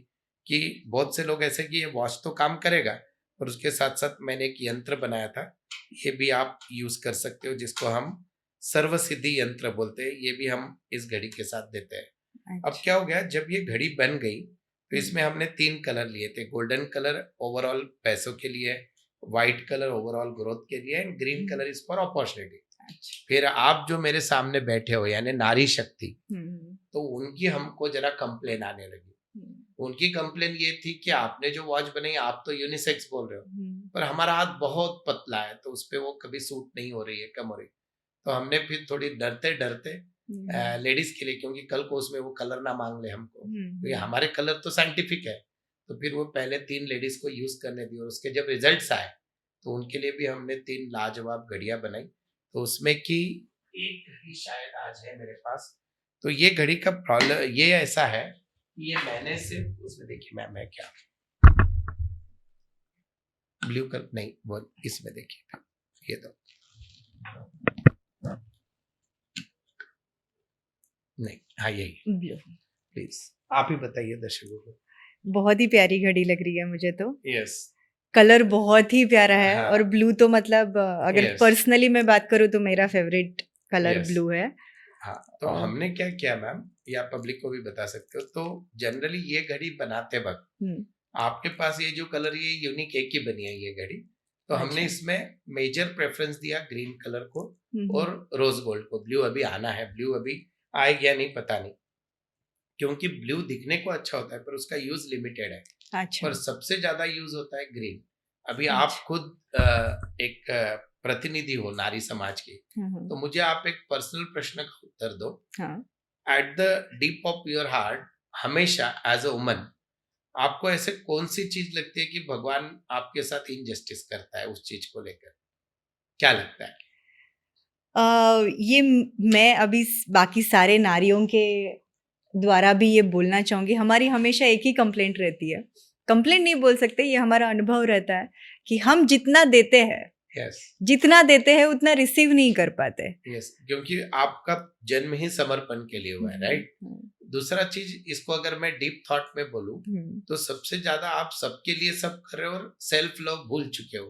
कि बहुत से लोग ऐसे कि ये वॉच तो काम करेगा, और उसके साथ साथ मैंने एक यंत्र बनाया था, ये भी आप यूज कर सकते हो, जिसको हम सर्व सिद्धि यंत्र बोलते हैं। ये भी हम इस घड़ी के साथ देते हैं। अब क्या हो गया, जब ये घड़ी बन गई तो इसमें हमने 3 कलर लिए थे। गोल्डन कलर ओवरऑल पैसों के लिए, व्हाइट कलर ओवरऑल ग्रोथ के लिए, and green colour is for opportunity. फिर आप जो मेरे सामने बैठे हो यानी नारी शक्ति, तो उनकी हमको जरा कंप्लेन आने लगी। उनकी कंप्लेन ये थी कि आपने जो वॉच बनाई आप तो यूनिसेक्स बोल रहे हो, पर हमारा हाथ बहुत पतला है तो उस पर वो कभी सूट नहीं हो रही है, कम हो रही। तो हमने फिर थोड़ी डरते डरते लेडीज के लिए, क्योंकि कल को उसमें वो कलर ना मांग ले हमको, तो ये हमारे कलर तो साइंटिफिक है। तो फिर वो पहले 3 लेडीज को यूज करने दी, और उसके जब रिजल्ट्स आए तो उनके लिए भी हमने 3 लाजवाब घड़ियां बनाई। तो उसमें की एक घड़ी शायद आज है मेरे पास। तो ये घड़ी का प्रॉब्लम ये ऐसा है कि ये मैंने सिर्फ उसमें देखिए मैं क्या ब्लू कलर नहीं, वो इसमें देखिए ये तो नहीं, हाँ यही ब्लू। प्लीज आप ही बताइए दर्शकों को। बहुत ही प्यारी घड़ी लग रही है मुझे तो। यस। कलर बहुत ही प्यारा है और हाँ। ब्लू तो मतलब अगर यस। पर्सनली मैं बात करूँ तो मेरा फेवरेट कलर यस। ब्लू है। हाँ, तो और हमने क्या किया मैम, ये आप पब्लिक को भी बता सकते हो, तो जनरली ये घड़ी बनाते वक्त हम्म, आपके पास ये जो कलर, ये यूनिक एक ही बनी है ये घड़ी, तो हमने अच्छा। इसमें मेजर प्रेफरेंस दिया ग्रीन कलर को हम्म, और रोज गोल्ड को। ब्लू अभी आना है, ब्लू अभी आएगा नहीं पता नहीं, क्योंकि ब्लू दिखने को अच्छा होता है पर उसका यूज लिमिटेड है, अच्छा। पर सबसे ज्यादा यूज होता है ग्रीन। अभी आप अच्छा। खुद एक प्रतिनिधि हो नारी समाज की, हम्म, तो मुझे आप एक पर्सनल प्रश्न का उत्तर दो। हाँ। At the deep of your heart, हमेशा एज अ वुमन आपको ऐसे कौन सी चीज लगती है कि भगवान आपके साथ इनजस्टिस करता है, उस चीज को लेकर क्या लगता है? मैं अभी बाकी सारे नारियों के द्वारा भी ये बोलना चाहूंगी, हमारी हमेशा एक ही कंप्लेंट रहती है। कंप्लेंट नहीं बोल सकते, ये हमारा अनुभव रहता है कि हम जितना देते हैं, यस। जितना देते हैं उतना रिसीव नहीं कर पाते। यस, क्योंकि आपका जन्म ही समर्पण के लिए हुआ है, राइट? दूसरा चीज, इसको अगर मैं डीप थॉट में बोलूं, तो सबसे ज्यादा आप सबके लिए सब कर रहे हो और सेल्फ लव भूल चुके हो।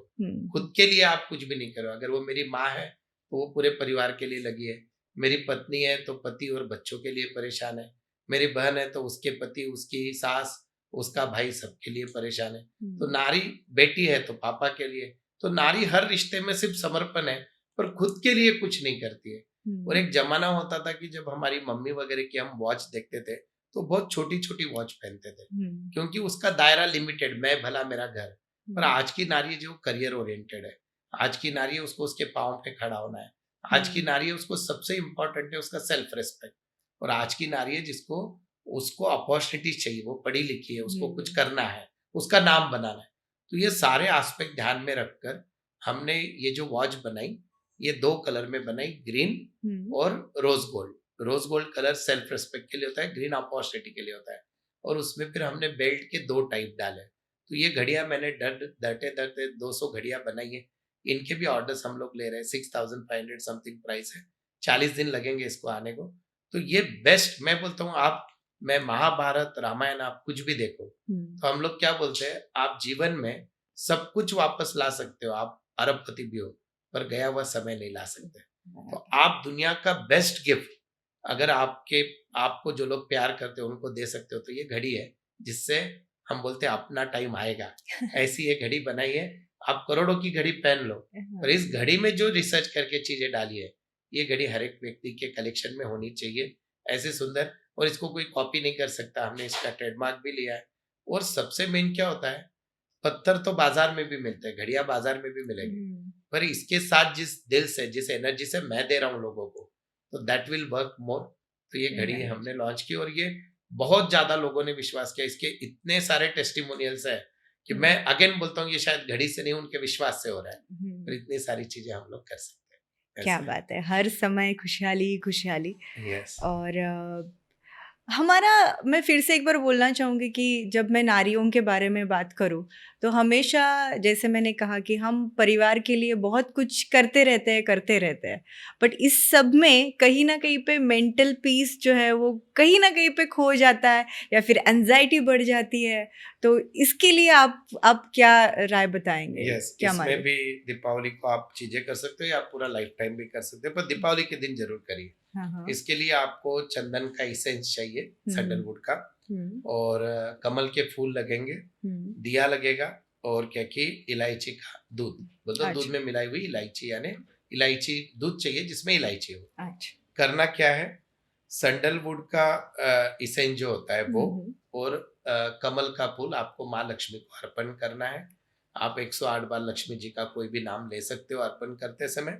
खुद के लिए आप कुछ भी नहीं कर रहे हो। अगर वो मेरी माँ है तो वो पूरे परिवार के लिए लगी है, मेरी पत्नी है तो पति और बच्चों के लिए परेशान है, मेरी बहन है तो उसके पति, उसकी सास, उसका भाई सबके लिए परेशान है, तो नारी बेटी है तो पापा के लिए। तो नारी हर रिश्ते में सिर्फ समर्पण है पर खुद के लिए कुछ नहीं करती है। और एक जमाना होता था कि जब हमारी मम्मी वगैरह की हम वॉच देखते थे तो बहुत छोटी छोटी वॉच पहनते थे, क्योंकि उसका दायरा लिमिटेड, मैं भला मेरा घर। पर आज की नारी जो करियर ओरिएंटेड है, आज की नारी है उसको उसके पाँव पे खड़ा होना है, आज की नारी है उसको सबसे इम्पोर्टेंट है उसका सेल्फ रेस्पेक्ट, और आज की नारी है जिसको उसको अपॉर्चुनिटी चाहिए, वो पढ़ी लिखी है, उसको कुछ करना है, उसका नाम बनाना है। तो ये सारे एस्पेक्ट ध्यान में रखकर हमने ये जो वॉच बनाई, ये 2 कलर में बनाई, ग्रीन और rose gold. Rose gold colour self respect के लिए होता है, ग्रीन अपॉर्चुनिटी के लिए होता है। और उसमें फिर हमने बेल्ट के 2 टाइप डाले। तो ये घड़ियां मैंने डरते डरते 200 घड़ियां बनाई है। इनके भी ऑर्डर्स हम लोग ले रहे हैं, 6500 समथिंग प्राइस है, 40 दिन लगेंगे इसको आने को। तो ये बेस्ट, मैं बोलता हूँ, आप, मैं महाभारत रामायण आप कुछ भी देखो, तो हम लोग क्या बोलते हैं, आप जीवन में सब कुछ वापस ला सकते हो, आप अरबपति भी हो, पर गया हुआ समय नहीं ला सकते। तो आप दुनिया का बेस्ट गिफ्ट अगर आपको जो लोग प्यार करते हो उनको दे सकते हो, तो ये घड़ी है जिससे हम बोलते हैं अपना टाइम आएगा। ऐसी ये घड़ी बनाई है, आप करोड़ों की घड़ी पहन लो, पर इस घड़ी में जो रिसर्च करके चीजें डाली है, ये घड़ी हर एक व्यक्ति के कलेक्शन में होनी चाहिए, ऐसे सुंदर। और इसको कोई कॉपी नहीं कर सकता, हमने इसका ट्रेडमार्क भी लिया है। और सबसे मेन क्या होता है, पत्थर तो बाजार में भी मिलते हैं, घड़ियां बाजार में भी मिलेंगे, पर इसके साथ जिस दिल से, जिस एनर्जी से मैं दे रहा हूँ लोगों को, तो दैट विल वर्क मोर। तो ये घड़ी हमने लॉन्च की और ये बहुत ज्यादा लोगों ने विश्वास किया। इसके इतने सारे टेस्टिमोनियल्स है कि मैं अगेन बोलता हूँ, ये शायद घड़ी से नहीं, उनके विश्वास से हो रहा है। पर इतनी सारी चीजें हम लोग कर सकते हैं। क्या बात है, हर समय खुशहाली खुशहाली। यस। और हमारा, मैं फिर से एक बार बोलना चाहूँगी कि जब मैं नारियों के बारे में बात करूँ तो हमेशा, जैसे मैंने कहा कि हम परिवार के लिए बहुत कुछ करते रहते हैं, बट इस सब में कहीं ना कहीं पे मेंटल पीस जो है वो कहीं ना कहीं पे खो जाता है या फिर एंजाइटी बढ़ जाती है। तो इसके लिए आप क्या राय बताएंगे? यस, क्या इसमें माने? भी दीपावली को आप चीजें कर सकते हो या पूरा लाइफ टाइम भी कर सकते हो, पर दीपावली के दिन जरूर करिए। हाँ, हाँ। इसके लिए आपको चंदन का इसेंस चाहिए, सैंडलवुड का, हम्म, और कमल के फूल लगेंगे, दिया लगेगा, और क्या कि इलायची का दूध, मतलब दूध अच्छा। में मिलाई हुई इलायची, यानी इलायची दूध चाहिए जिसमें इलायची हो। अच्छा। करना क्या है, सैंडलवुड का इसेंस जो होता है वो, और कमल का फूल आपको माँ लक्ष्मी को अर्पण करना है। आप 108 बार लक्ष्मी जी का कोई भी नाम ले सकते हो अर्पण करते समय।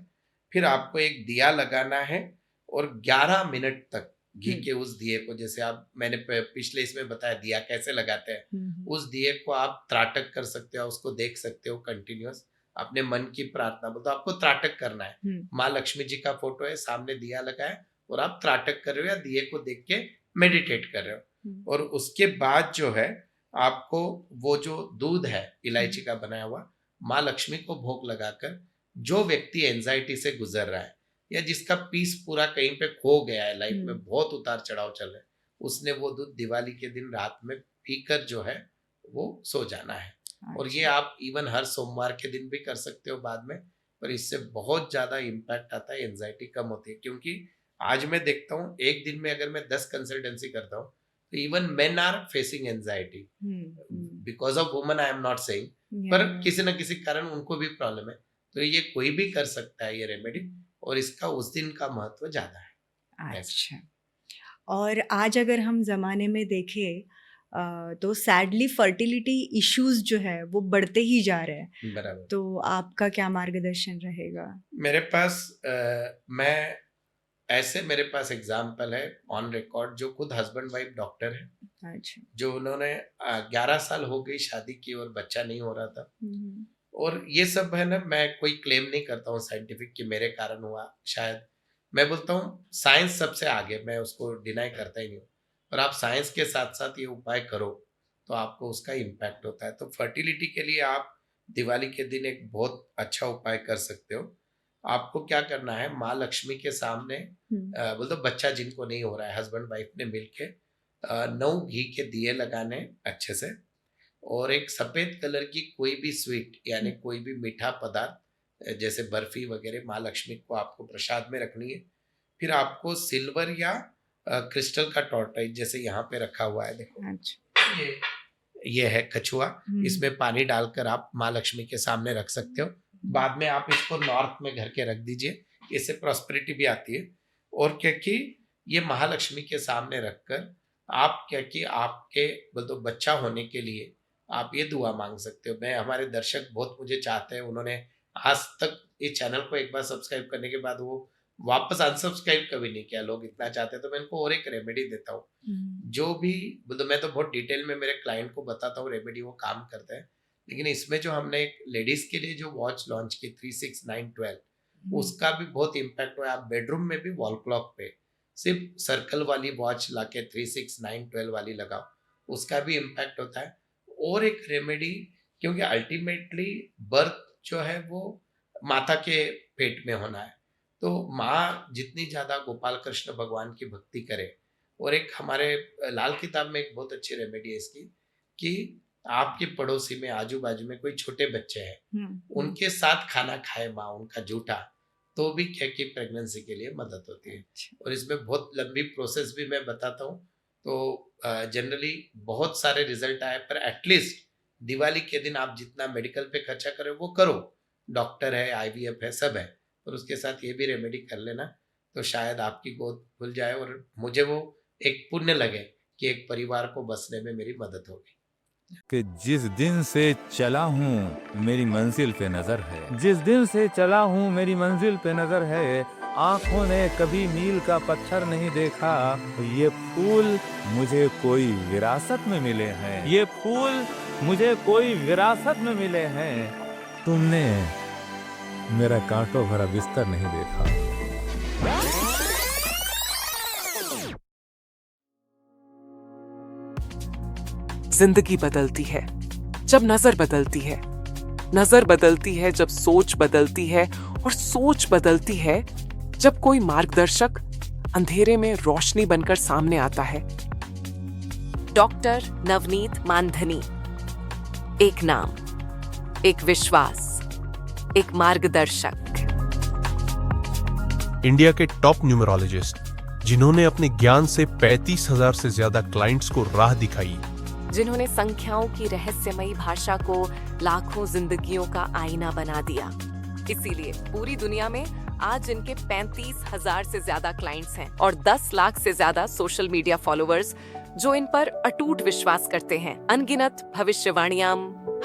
फिर आपको एक दिया लगाना है और 11 मिनट तक घी के उस दिए को, जैसे आप, मैंने पिछले इसमें बताया दिया कैसे लगाते हैं, उस दिए को आप त्राटक कर सकते हो, उसको देख सकते हो कंटिन्यूअस, अपने मन की प्रार्थना बोलते, आपको त्राटक करना है। माँ लक्ष्मी जी का फोटो है, सामने दिया लगा है और आप त्राटक कर रहे हो या दिए को देख के मेडिटेट कर रहे हो। और उसके बाद जो है, आपको वो जो दूध है इलायची का बनाया हुआ, माँ लक्ष्मी को भोग लगाकर, जो व्यक्ति एंजाइटी से गुजर रहा है, या जिसका पीस पूरा कहीं पे खो गया है, लाइफ में बहुत उतार चढ़ाव चल रहे हैं, उसने वो दूध दिवाली के दिन रात में पीकर जो है वो सो जाना है। और ये आप इवन हर सोमवार के दिन भी कर सकते हो बाद में, पर इससे बहुत ज्यादा इम्पैक्ट आता है, एंजाइटी कम होती है। क्योंकि आज मैं देखता हूँ एक दिन में अगर मैं 10 कंसल्टेंसी करता हूँ तो even men are facing anxiety because of women, I am not saying, पर किसी न किसी कारण उनको भी प्रॉब्लम है। तो ये कोई भी कर सकता है ये रेमेडी, और इसका उस दिन का महत्व ज्यादा है। अच्छा, और आज अगर हम ज़माने में देखें तो सैडली फर्टिलिटी इश्यूज जो है वो बढ़ते ही जा रहे हैं। बराबर। तो आपका क्या मार्गदर्शन रहेगा? मेरे पास मेरे पास एग्जाम्पल है ऑन रिकॉर्ड, जो खुद हस्बैंड वाइफ डॉक्टर है। अच्छा। जो उन्होंने 11 साल हो गई शादी की और बच्चा नहीं हो रहा था। और ये सब है ना, मैं कोई क्लेम नहीं करता हूँ साइंटिफिक कि मेरे कारण हुआ, शायद मैं बोलता हूँ साइंस सबसे आगे, मैं उसको डिनाई करता ही नहीं हूँ, पर आप साइंस के साथ साथ ये उपाय करो तो आपको उसका इम्पैक्ट होता है। तो फर्टिलिटी के लिए आप दिवाली के दिन एक बहुत अच्छा उपाय कर सकते हो। आपको क्या करना है, माँ लक्ष्मी के सामने बोल दो, बच्चा जिनको नहीं हो रहा है, हस्बैंड वाइफ ने मिलके 9 घी के दिए लगाने अच्छे से, और एक सफेद कलर की कोई भी स्वीट यानी कोई भी मीठा पदार्थ जैसे बर्फी वगैरह माँ लक्ष्मी को आपको प्रसाद में रखनी है। फिर आपको सिल्वर या क्रिस्टल का टॉर्टाइज जैसे यहाँ पे रखा हुआ है, देखो। अच्छा। ये है कछुआ, इसमें पानी डालकर आप माँ लक्ष्मी के सामने रख सकते हो। बाद में आप इसको नॉर्थ में घर के रख दीजिए, इससे प्रॉस्पेरिटी भी आती है। और क्योंकि ये महालक्ष्मी के सामने रखकर आप क्योंकि आपके तो बच्चा होने के लिए आप ये दुआ मांग सकते हो। मैं, हमारे दर्शक बहुत मुझे चाहते हैं, उन्होंने आज तक इस चैनल को एक बार सब्सक्राइब करने के बाद वो वापस अनसब्सक्राइब कभी नहीं किया, लोग इतना चाहते हैं। तो मैं इनको और एक रेमेडी देता हूँ, जो भी मैं तो बहुत डिटेल में मेरे क्लाइंट को बताता हूँ रेमेडी, वो काम करता है। लेकिन इसमें जो हमने एक लेडीज के लिए जो वॉच लॉन्च की 36912, उसका भी बहुत इम्पैक्ट हुआ। आप बेडरूम में भी वॉल क्लॉक पे सिर्फ सर्कल वाली वॉच लाके 36912 वाली लगाओ, उसका भी इम्पैक्ट होता है। और एक रेमेडी, क्योंकि अल्टीमेटली बर्थ जो है वो माता के पेट में होना है, तो माँ जितनी ज्यादा गोपाल कृष्ण भगवान की भक्ति करे। और एक हमारे लाल किताब में एक बहुत अच्छी रेमेडी है इसकी, कि आपके पड़ोसी में आजू बाजू में कोई छोटे बच्चे हैं, उनके साथ खाना खाए माँ उनका जूठा, तो भी क्या कि प्रेगनेंसी के लिए मदद होती है। और इसमें बहुत लंबी प्रोसेस भी मैं बताता हूँ। तो जनरली बहुत सारे रिजल्ट आए, पर एटलीस्ट दिवाली के दिन आप जितना मेडिकल पे खर्चा करो वो करो, डॉक्टर है, IVF है, सब है, और उसके साथ ये भी रेमेडी कर लेना, तो शायद आपकी गोद खुल जाए और मुझे वो एक पुण्य लगे कि एक परिवार को बसने में मेरी मदद होगी। कि जिस दिन से चला हूँ मेरी मंजिल पे नजर है, जिस दिन से चला हूँ मेरी मंजिल पे नजर है, आंखों ने कभी मील का पत्थर नहीं देखा। ये फूल मुझे कोई विरासत में मिले हैं, ये फूल मुझे कोई विरासत में मिले हैं। तुमने मेरा कांटों भरा बिस्तर नहीं देखा। जिंदगी बदलती है जब नजर बदलती है, नजर बदलती है जब सोच बदलती है, और सोच बदलती है जब कोई मार्गदर्शक अंधेरे में रोशनी बनकर सामने आता है। डॉक्टर नवनीत मानधनी, एक नाम, एक विश्वास, एक मार्गदर्शक। इंडिया के टॉप न्यूमरोलॉजिस्ट, जिन्होंने अपने ज्ञान से 35,000 से ज्यादा क्लाइंट्स को राह दिखाई, जिन्होंने संख्याओं की रहस्यमयी भाषा को लाखों जिंदगियों का आईना बना दिया। इसीलिए पूरी दुनिया में आज इनके 35,000 से ज्यादा क्लाइंट्स हैं और 10 लाख से ज्यादा सोशल मीडिया फॉलोअर्स, जो इन पर अटूट विश्वास करते हैं। अनगिनत भविष्यवाणियां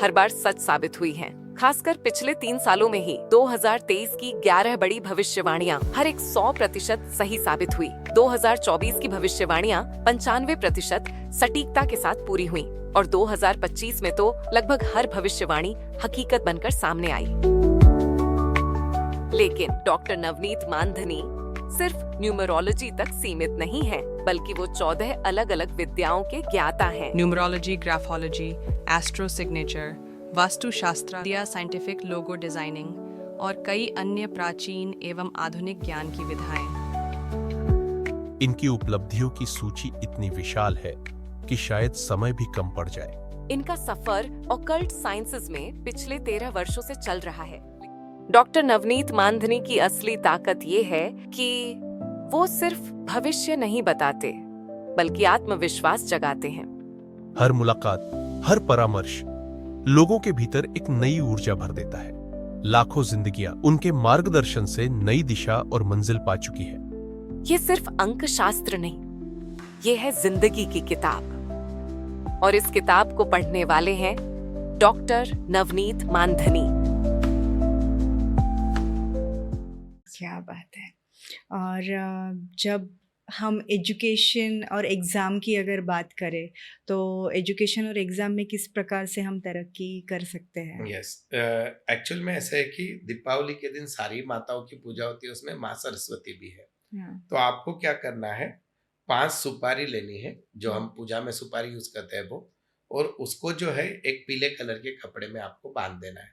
हर बार सच साबित हुई हैं। खासकर पिछले 3 सालों में ही 2023 की 11 बड़ी भविष्यवाणियां हर एक 100% सही साबित हुई। 2024 की भविष्यवाणियां 95% सटीकता के साथ पूरी हुई, और 2025 में तो लगभग हर भविष्यवाणी हकीकत बनकर सामने आई। लेकिन डॉक्टर नवनीत मानधनी सिर्फ न्यूमरोलॉजी तक सीमित नहीं है, बल्कि वो 14 अलग अलग विद्याओं के ज्ञाता हैं। Numerology, graphology, astro signature, vastu शास्त्र, साइंटिफिक लोगो डिजाइनिंग, और कई अन्य प्राचीन एवं आधुनिक ज्ञान की विधाएं। इनकी उपलब्धियों की सूची इतनी विशाल है कि शायद समय भी कम पड़ जाए। इनका सफर ऑकल्ट साइंसेज में पिछले 13 वर्षों से चल रहा है। डॉक्टर नवनीत मानधनी की असली ताकत ये है कि वो सिर्फ भविष्य नहीं बताते, बल्कि आत्मविश्वास जगाते हैं। हर मुलाकात, हर परामर्श लोगों के भीतर एक नई ऊर्जा भर देता है। लाखों जिंदगियां उनके मार्गदर्शन से नई दिशा और मंजिल पा चुकी है। ये सिर्फ अंक शास्त्र नहीं, ये है जिंदगी की किताब। और इस किताब को पढ़ने वाले हैं डॉक्टर नवनीत मानधनी। क्या बात है। और जब हम एजुकेशन और एग्ज़ाम की अगर बात करें तो एजुकेशन और एग्ज़ाम में किस प्रकार से हम तरक्की कर सकते हैं? यस, एक्चुअल में ऐसा है कि दीपावली के दिन सारी माताओं की पूजा होती है, उसमें माँ सरस्वती भी है। हाँ। तो आपको क्या करना है, 5 सुपारी लेनी है, जो हम पूजा में सुपारी यूज करते हैं वो, और उसको जो है एक पीले कलर के कपड़े में आपको बांध देना है।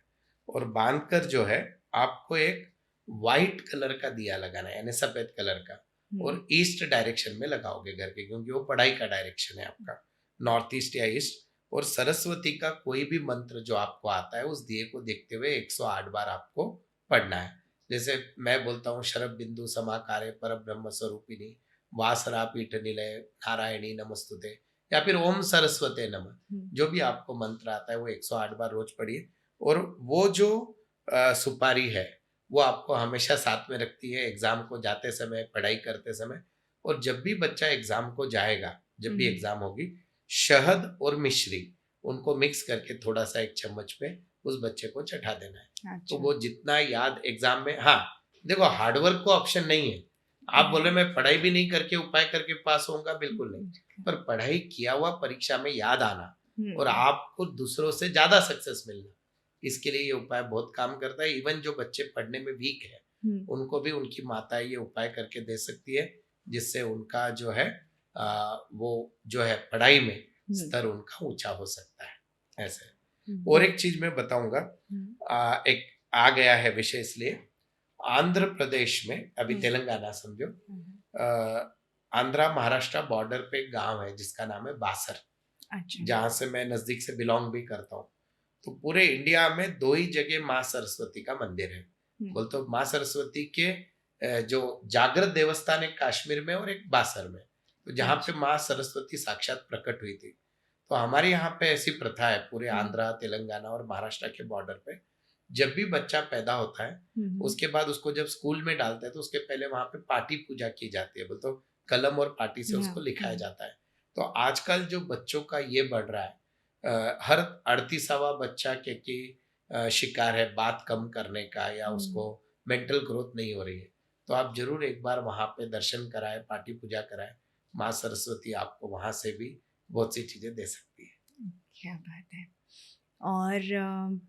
और बांध कर जो है आपको एक वाइट कलर का दिया लगाना है, यानी सफेद कलर का, और ईस्ट डायरेक्शन में लगाओगे घर के, क्योंकि वो पढ़ाई का डायरेक्शन है आपका, नॉर्थ ईस्ट या ईस्ट। और सरस्वती का कोई भी मंत्र जो आपको आता है उस दिए को देखते हुए 108 बार आपको पढ़ना है। जैसे मैं बोलता हूँ, शरब बिंदु समाकारे पर ब्रह्म स्वरूपिणी वासरा पीठ निलय नारायणी नमस्तुते, या फिर ओम सरस्वते नमः, जो भी आपको मंत्र आता है वो 108 बार रोज पढ़िए। और वो जो सुपारी है वो आपको हमेशा साथ में रखती है एग्जाम को जाते समय, पढ़ाई करते समय। और जब भी बच्चा एग्जाम को जाएगा, जब भी एग्जाम होगी, शहद और मिश्री उनको मिक्स करके थोड़ा सा एक चम्मच पे उस बच्चे को चटा देना है। अच्छा। तो वो जितना याद एग्जाम में, हाँ देखो हार्डवर्क को ऑप्शन नहीं है। आप बोले मैं पढ़ाई भी नहीं करके उपाय करके पास होऊंगा, बिल्कुल नहीं। पर पढ़ाई किया हुआ परीक्षा में याद आना और आपको दूसरों से ज्यादा सक्सेस मिलना, इसके लिए ये उपाय बहुत काम करता है। इवन जो बच्चे पढ़ने में वीक है उनको भी उनकी माताएं ये उपाय करके दे सकती है, जिससे उनका जो है वो जो है पढ़ाई में स्तर उनका ऊंचा हो सकता है। ऐसे और एक चीज मैं बताऊंगा, एक आ गया है विषय, इसलिए आंध्र प्रदेश में, अभी तेलंगाना समझो, आंध्रा महाराष्ट्र बॉर्डर पे एक गांव है जिसका नाम है बासर। अच्छा। जहां से मैं नजदीक से बिलोंग भी करता हूँ। तो पूरे इंडिया में 2 ही जगह माँ सरस्वती का मंदिर है। बोलते तो माँ सरस्वती के जो जागृत देवस्थान है कश्मीर में और एक बासर में, तो जहाँ पे माँ सरस्वती साक्षात प्रकट हुई थी। तो हमारे यहाँ पे ऐसी प्रथा है पूरे आंध्रा, तेलंगाना और महाराष्ट्र के बॉर्डर पे, जब भी बच्चा पैदा होता है उसके बाद उसको जब स्कूल में डालते हैं तो उसके पहले वहां पे पाटी पूजा की जाती है। बोलते कलम और पाटी से उसको लिखाया जाता है। तो आजकल जो बच्चों का ये बढ़ रहा है, हर 38वां बच्चा के शिकार है बात कम करने का, या उसको मेंटल ग्रोथ नहीं हो रही है। तो आप जरूर एक बार वहां पे दर्शन कराए, पाटी पूजा कराए, माँ सरस्वती आपको वहां से भी बहुत सी चीजें दे सकती है। क्या बात है। और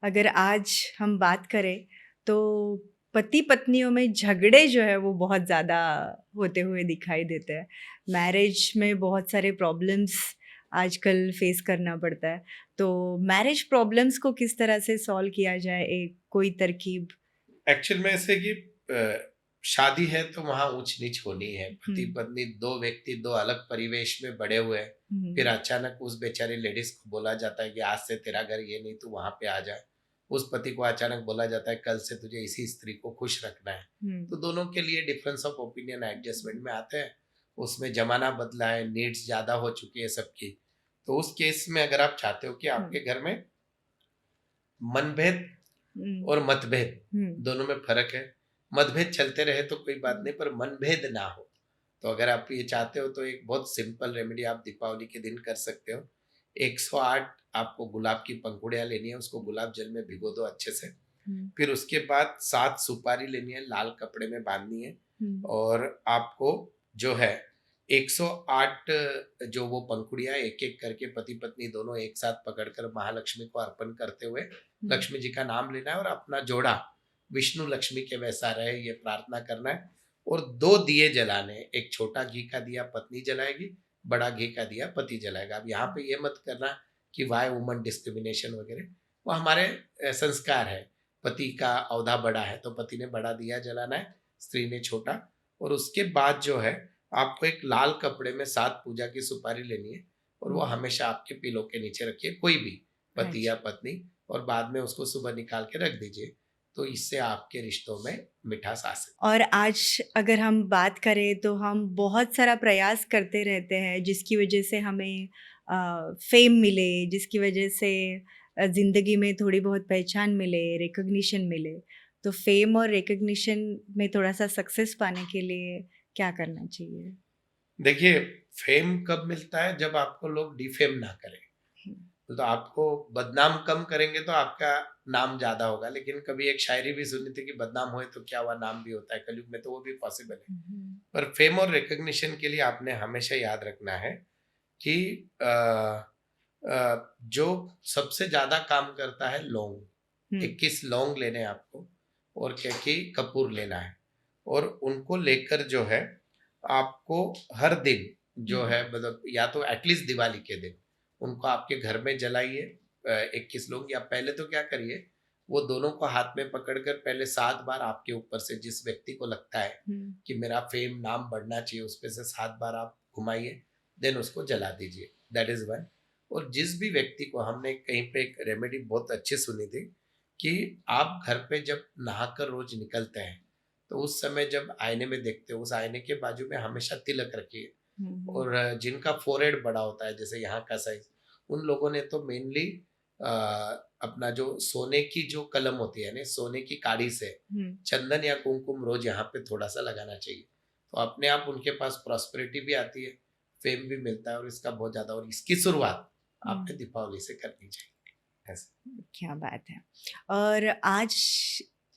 अगर आज हम बात करें तो पति पत्नियों में झगड़े जो है वो बहुत ज़्यादा होते हुए दिखाई देते हैं। मैरिज में बहुत सारे प्रॉब्लम्स आजकल फेस करना पड़ता है। तो मैरिज प्रॉब्लम्स को किस तरह से सॉल्व किया जाए, एक कोई तरकीब? एक्चुअल में ऐसे कि शादी है तो वहाँ ऊंच नीच होनी है। पति पत्नी 2 व्यक्ति 2 अलग परिवेश में बड़े हुए हैं, फिर अचानक उस बेचारी लेडीज को बोला जाता है कि आज से तेरा घर ये नहीं, तू वहां पे आ जाए। उस पति को अचानक बोला जाता है कल से तुझे इसी स्त्री को खुश रखना है। तो दोनों के लिए डिफरेंस ऑफ ओपिनियन एडजस्टमेंट में आते हैं। उसमें जमाना बदला है, नीड्स ज्यादा हो चुकी है सबकी। तो उस केस में अगर आप चाहते हो कि आपके घर में मनभेद और मतभेद दोनों में फर्क है, मतभेद चलते रहे तो कोई बात नहीं, पर मनभेद ना हो, तो अगर आप ये चाहते हो तो एक बहुत सिंपल रेमेडी आप दीपावली के दिन कर सकते हो। 108 आपको गुलाब की पंखुड़ियां लेनी है, उसको गुलाब जल में भिगो दो अच्छे से। फिर उसके बाद 7 सुपारी लेनी है, लाल कपड़े में बांधनी है, और आपको जो है 108 जो वो पंखुड़ियां एक एक करके पति पत्नी दोनों एक साथ पकड़कर महालक्ष्मी को अर्पण करते हुए लक्ष्मी जी का नाम लेना है, और अपना जोड़ा विष्णु लक्ष्मी के वैसा रहे ये प्रार्थना करना है। और 2 दिए जलाने, एक छोटा घी का दिया पत्नी जलाएगी, बड़ा घी का दिया पति जलाएगा। अब यहाँ पे ये मत करना कि वाई वुमन डिस्क्रिमिनेशन वगैरह, वो हमारे संस्कार है पति का औधा बड़ा है तो पति ने बड़ा दिया जलाना है, स्त्री ने छोटा। और उसके बाद जो है आपको एक लाल कपड़े में 7 पूजा की सुपारी लेनी है और वो हमेशा आपके पिलो के नीचे रखिए, कोई भी पति या पत्नी, और बाद में उसको सुबह निकाल के रख दीजिए। तो इससे आपके रिश्तों में मिठास आ सकती और आज अगर हम बात करें तो हम बहुत सारा प्रयास करते रहते हैं जिसकी वजह से हमें फेम मिले, जिसकी वजह से ज़िंदगी में थोड़ी बहुत पहचान मिले, रिकॉग्निशन मिले। तो फेम और रिकॉग्निशन में थोड़ा सा सक्सेस पाने के लिए क्या करना चाहिए? देखिए, फेम कब मिलता है? जब आपको लोग डिफेम ना करें। तो आपको बदनाम कम करेंगे तो आपका नाम ज्यादा होगा। लेकिन कभी एक शायरी भी सुनी थी कि बदनाम होए तो क्या हुआ, नाम भी होता है। कलयुग में तो वो भी पॉसिबल है। पर फेम और रिकॉग्निशन के लिए आपने हमेशा याद रखना है कि जो सबसे ज्यादा काम करता है लौंग, 21 लौंग लेने हैं आपको और क्या कपूर लेना है, और उनको लेकर जो है आपको हर दिन जो है, मतलब या तो एटलीस्ट दिवाली के दिन उनको आपके घर में जलाइए 21 लोग। या पहले तो क्या करिए, वो दोनों को हाथ में पकड़कर पहले 7 बार आपके ऊपर से, जिस व्यक्ति को लगता है कि मेरा फेम नाम बढ़ना चाहिए, उस पे से 7 बार आप घुमाइए, देन उसको जला दीजिए। That is one. और जिस भी व्यक्ति को, हमने कहीं पे एक रेमेडी बहुत अच्छी सुनी थी कि आप घर पे जब नहाकर रोज निकलते हैं तो उस समय जब आईने में देखते हो, उस आईने के बाजू में हमेशा तिलक रखिए। और जिनका फोरहेड बड़ा होता है, जैसे यहाँ का साइज, उन लोगों ने तो मेनली अपना जो सोने की जो कलम होती है ना, सोने की काड़ी से चंदन या कुमकुम रोज यहाँ पे थोड़ा सा लगाना चाहिए। तो अपने आप उनके पास प्रॉस्पेरिटी भी आती है, फेम भी मिलता है, और इसका बहुत ज्यादा। और इसकी शुरुआत आपने दीपावली से करनी चाहिए। क्या बात है। और आज